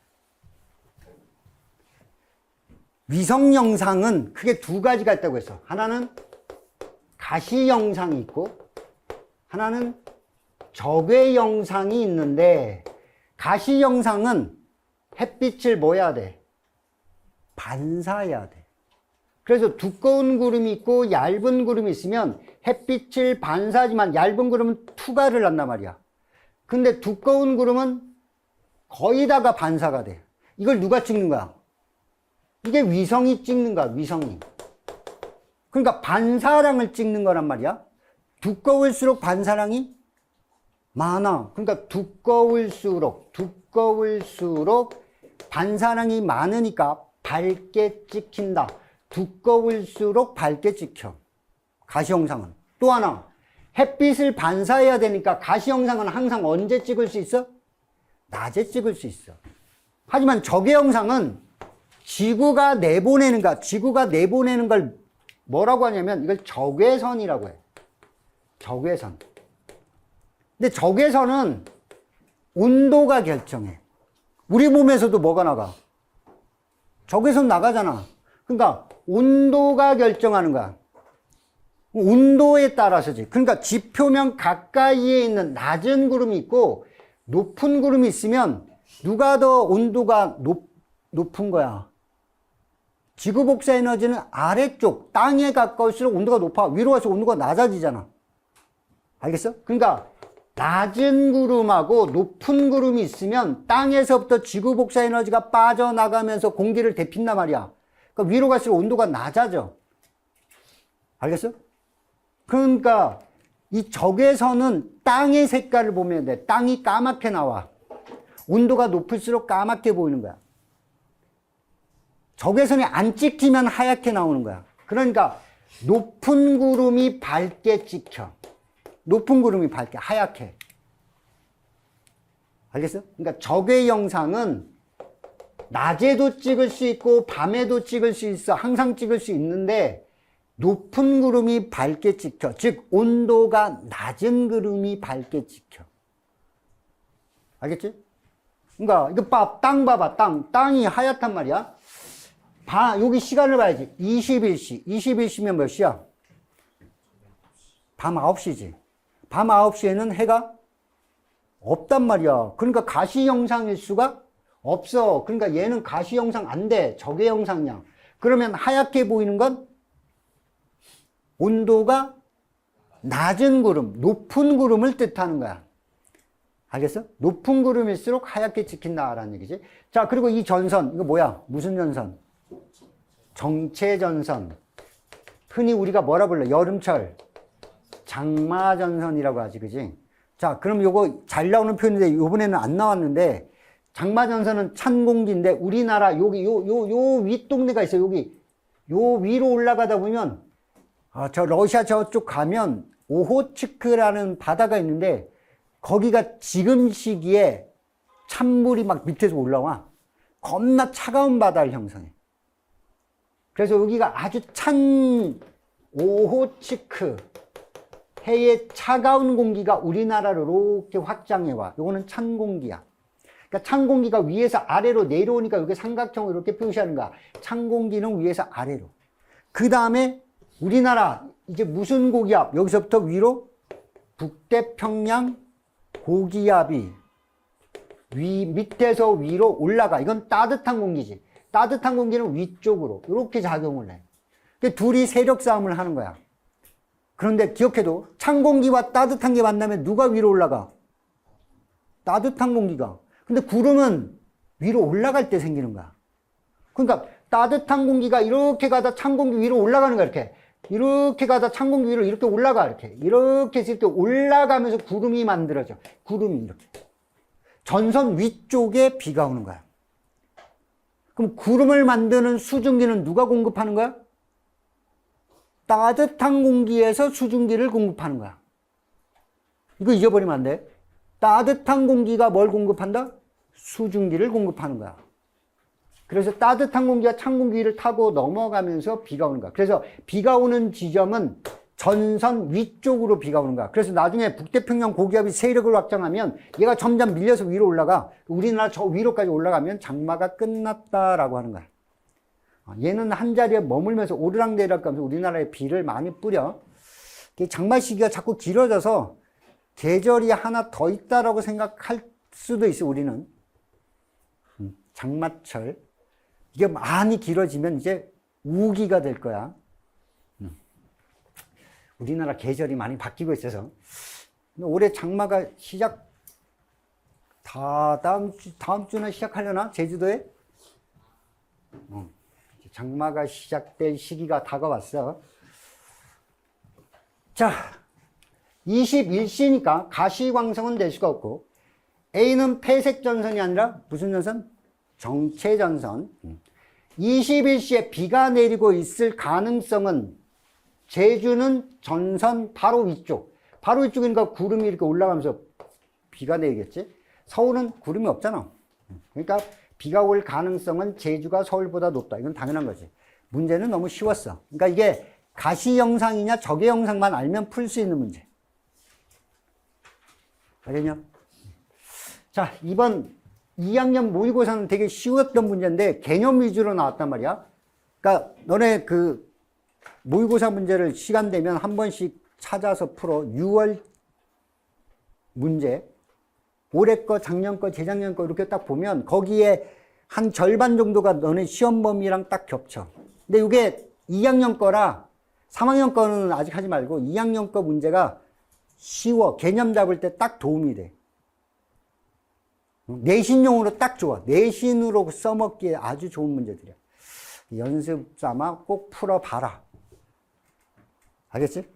위성 영상은 크게 두 가지가 있다고 했어. 하나는 가시 영상이 있고, 하나는 적외 영상이 있는데, 가시 영상은 햇빛을 뭐 해야 돼? 반사해야 돼. 그래서 두꺼운 구름이 있고 얇은 구름이 있으면 햇빛을 반사하지만 얇은 구름은 투과를 한단 말이야. 근데 두꺼운 구름은 거의 다가 반사가 돼. 이걸 누가 찍는 거야? 이게 위성이 찍는 거야, 위성이. 그러니까 반사량을 찍는 거란 말이야. 두꺼울수록 반사량이 많아. 그러니까 두꺼울수록 반사량이 많으니까 밝게 찍힌다. 두꺼울수록 밝게 찍혀. 가시 영상은. 또 하나, 햇빛을 반사해야 되니까 가시 영상은 항상 언제 찍을 수 있어? 낮에 찍을 수 있어. 하지만 적외 영상은 지구가 내보내는 걸 뭐라고 하냐면 이걸 적외선이라고 해. 적외선. 근데 적외선은 온도가 결정해. 우리 몸에서도 뭐가 나가? 적외선 나가잖아. 그러니까 온도가 결정하는 거야. 온도에 따라서지. 그러니까 지표면 가까이에 있는 낮은 구름이 있고 높은 구름이 있으면 누가 더 온도가 높은 거야? 지구 복사 에너지는 아래쪽 땅에 가까울수록 온도가 높아. 위로 가서 온도가 낮아지잖아. 알겠어? 그러니까 낮은 구름하고 높은 구름이 있으면 땅에서부터 지구 복사 에너지가 빠져나가면서 공기를 데핀단 말이야. 그러니까 위로 갈수록 온도가 낮아져. 알겠어? 그러니까 이 적외선은 땅의 색깔을 보면 돼. 땅이 까맣게 나와. 온도가 높을수록 까맣게 보이는 거야. 적외선이 안 찍히면 하얗게 나오는 거야. 그러니까 높은 구름이 밝게 찍혀. 높은 구름이 밝게, 하얗게. 알겠어? 그러니까 적외 영상은 낮에도 찍을 수 있고 밤에도 찍을 수 있어. 항상 찍을 수 있는데 높은 구름이 밝게 찍혀. 즉 온도가 낮은 구름이 밝게 찍혀. 알겠지? 그러니까 이거 땅 봐봐. 땅이 하얗단 말이야. 여기 시간을 봐야지. 21시. 21시면 몇 시야? 밤 9시지. 밤 9시에는 해가 없단 말이야. 그러니까 가시 영상일 수가 없어. 그러니까 얘는 가시 영상 안 돼. 적외 영상이야. 그러면 하얗게 보이는 건 온도가 낮은 구름, 높은 구름을 뜻하는 거야. 알겠어? 높은 구름일수록 하얗게 찍힌다라는 얘기지. 자, 그리고 이 전선, 이거 뭐야? 무슨 전선? 정체전선. 흔히 우리가 뭐라 불러? 여름철 장마전선이라고 하지, 그지? 자, 그럼 요거 잘 나오는 표현인데 요번에는 안 나왔는데 장마전선은 찬 공기인데 우리나라 여기 요 윗동네가 있어요. 여기 요 위로 올라가다 보면 저 러시아 저쪽 가면 오호츠크라는 바다가 있는데 거기가 지금 시기에 찬물이 막 밑에서 올라와 겁나 차가운 바다를 형성해. 그래서 여기가 아주 찬 오호츠크 해의 차가운 공기가 우리나라로 이렇게 확장해 와. 요거는 찬 공기야. 그러니까 찬 공기가 위에서 아래로 내려오니까 이게 삼각형으로 이렇게 표시하는 거야. 찬 공기는 위에서 아래로. 그 다음에 우리나라 이제 무슨 고기압? 여기서부터 위로 북태평양 고기압이 밑에서 위로 올라가. 이건 따뜻한 공기지. 따뜻한 공기는 위쪽으로 이렇게 작용을 해. 그러니까 둘이 세력 싸움을 하는 거야. 그런데 기억해도 찬 공기와 따뜻한 게 만나면 누가 위로 올라가? 따뜻한 공기가. 근데 구름은 위로 올라갈 때 생기는 거야. 그러니까 따뜻한 공기가 이렇게 가다 찬 공기 위로 올라가는 거야. 이렇게 가다 찬 공기 위로 이렇게 올라가. 이렇게 해서 이렇게 올라가면서 구름이 만들어져. 구름이 이렇게. 전선 위쪽에 비가 오는 거야. 그럼 구름을 만드는 수증기는 누가 공급하는 거야? 따뜻한 공기에서 수증기를 공급하는 거야. 이거 잊어버리면 안 돼. 따뜻한 공기가 뭘 공급한다? 수증기를 공급하는 거야. 그래서 따뜻한 공기가 찬 공기를 타고 넘어가면서 비가 오는 거야. 그래서 비가 오는 지점은 전선 위쪽으로 비가 오는 거야. 그래서 나중에 북태평양 고기압이 세력을 확장하면 얘가 점점 밀려서 위로 올라가. 우리나라 저 위로까지 올라가면 장마가 끝났다라고 하는 거야. 얘는 한 자리에 머물면서 오르락내리락 하면서 우리나라에 비를 많이 뿌려. 장마 시기가 자꾸 길어져서 계절이 하나 더 있다라고 생각할 수도 있어, 우리는. 장마철. 이게 많이 길어지면 이제 우기가 될 거야. 우리나라 계절이 많이 바뀌고 있어서. 올해 장마가 다음 주는 시작하려나? 제주도에? 장마가 시작될 시기가 다가왔어. 자, 21시니까 가시광성은 될 수가 없고, A는 폐색전선이 아니라 무슨 전선? 정체전선. 21시에 비가 내리고 있을 가능성은 제주는 전선 바로 위쪽. 바로 위쪽이니까 구름이 이렇게 올라가면서 비가 내리겠지? 서울은 구름이 없잖아. 그러니까 비가 올 가능성은 제주가 서울보다 높다. 이건 당연한 거지. 문제는 너무 쉬웠어. 그러니까 이게 가시 영상이냐 적의 영상만 알면 풀 수 있는 문제. 알겠냐? 자, 이번 2학년 모의고사는 되게 쉬웠던 문제인데 개념 위주로 나왔단 말이야. 그러니까 너네 그 모의고사 문제를 시간 되면 한 번씩 찾아서 풀어. 6월 문제. 올해 거, 작년 거, 재작년 거 이렇게 딱 보면 거기에 한 절반 정도가 너네 시험 범위랑 딱 겹쳐. 근데 이게 2학년 거라 3학년 거는 아직 하지 말고 2학년 거 문제가 쉬워. 개념 잡을 때 딱 도움이 돼. 내신용으로 딱 좋아. 내신으로 써먹기에 아주 좋은 문제들이야. 연습 삼아 꼭 풀어봐라. 알겠지?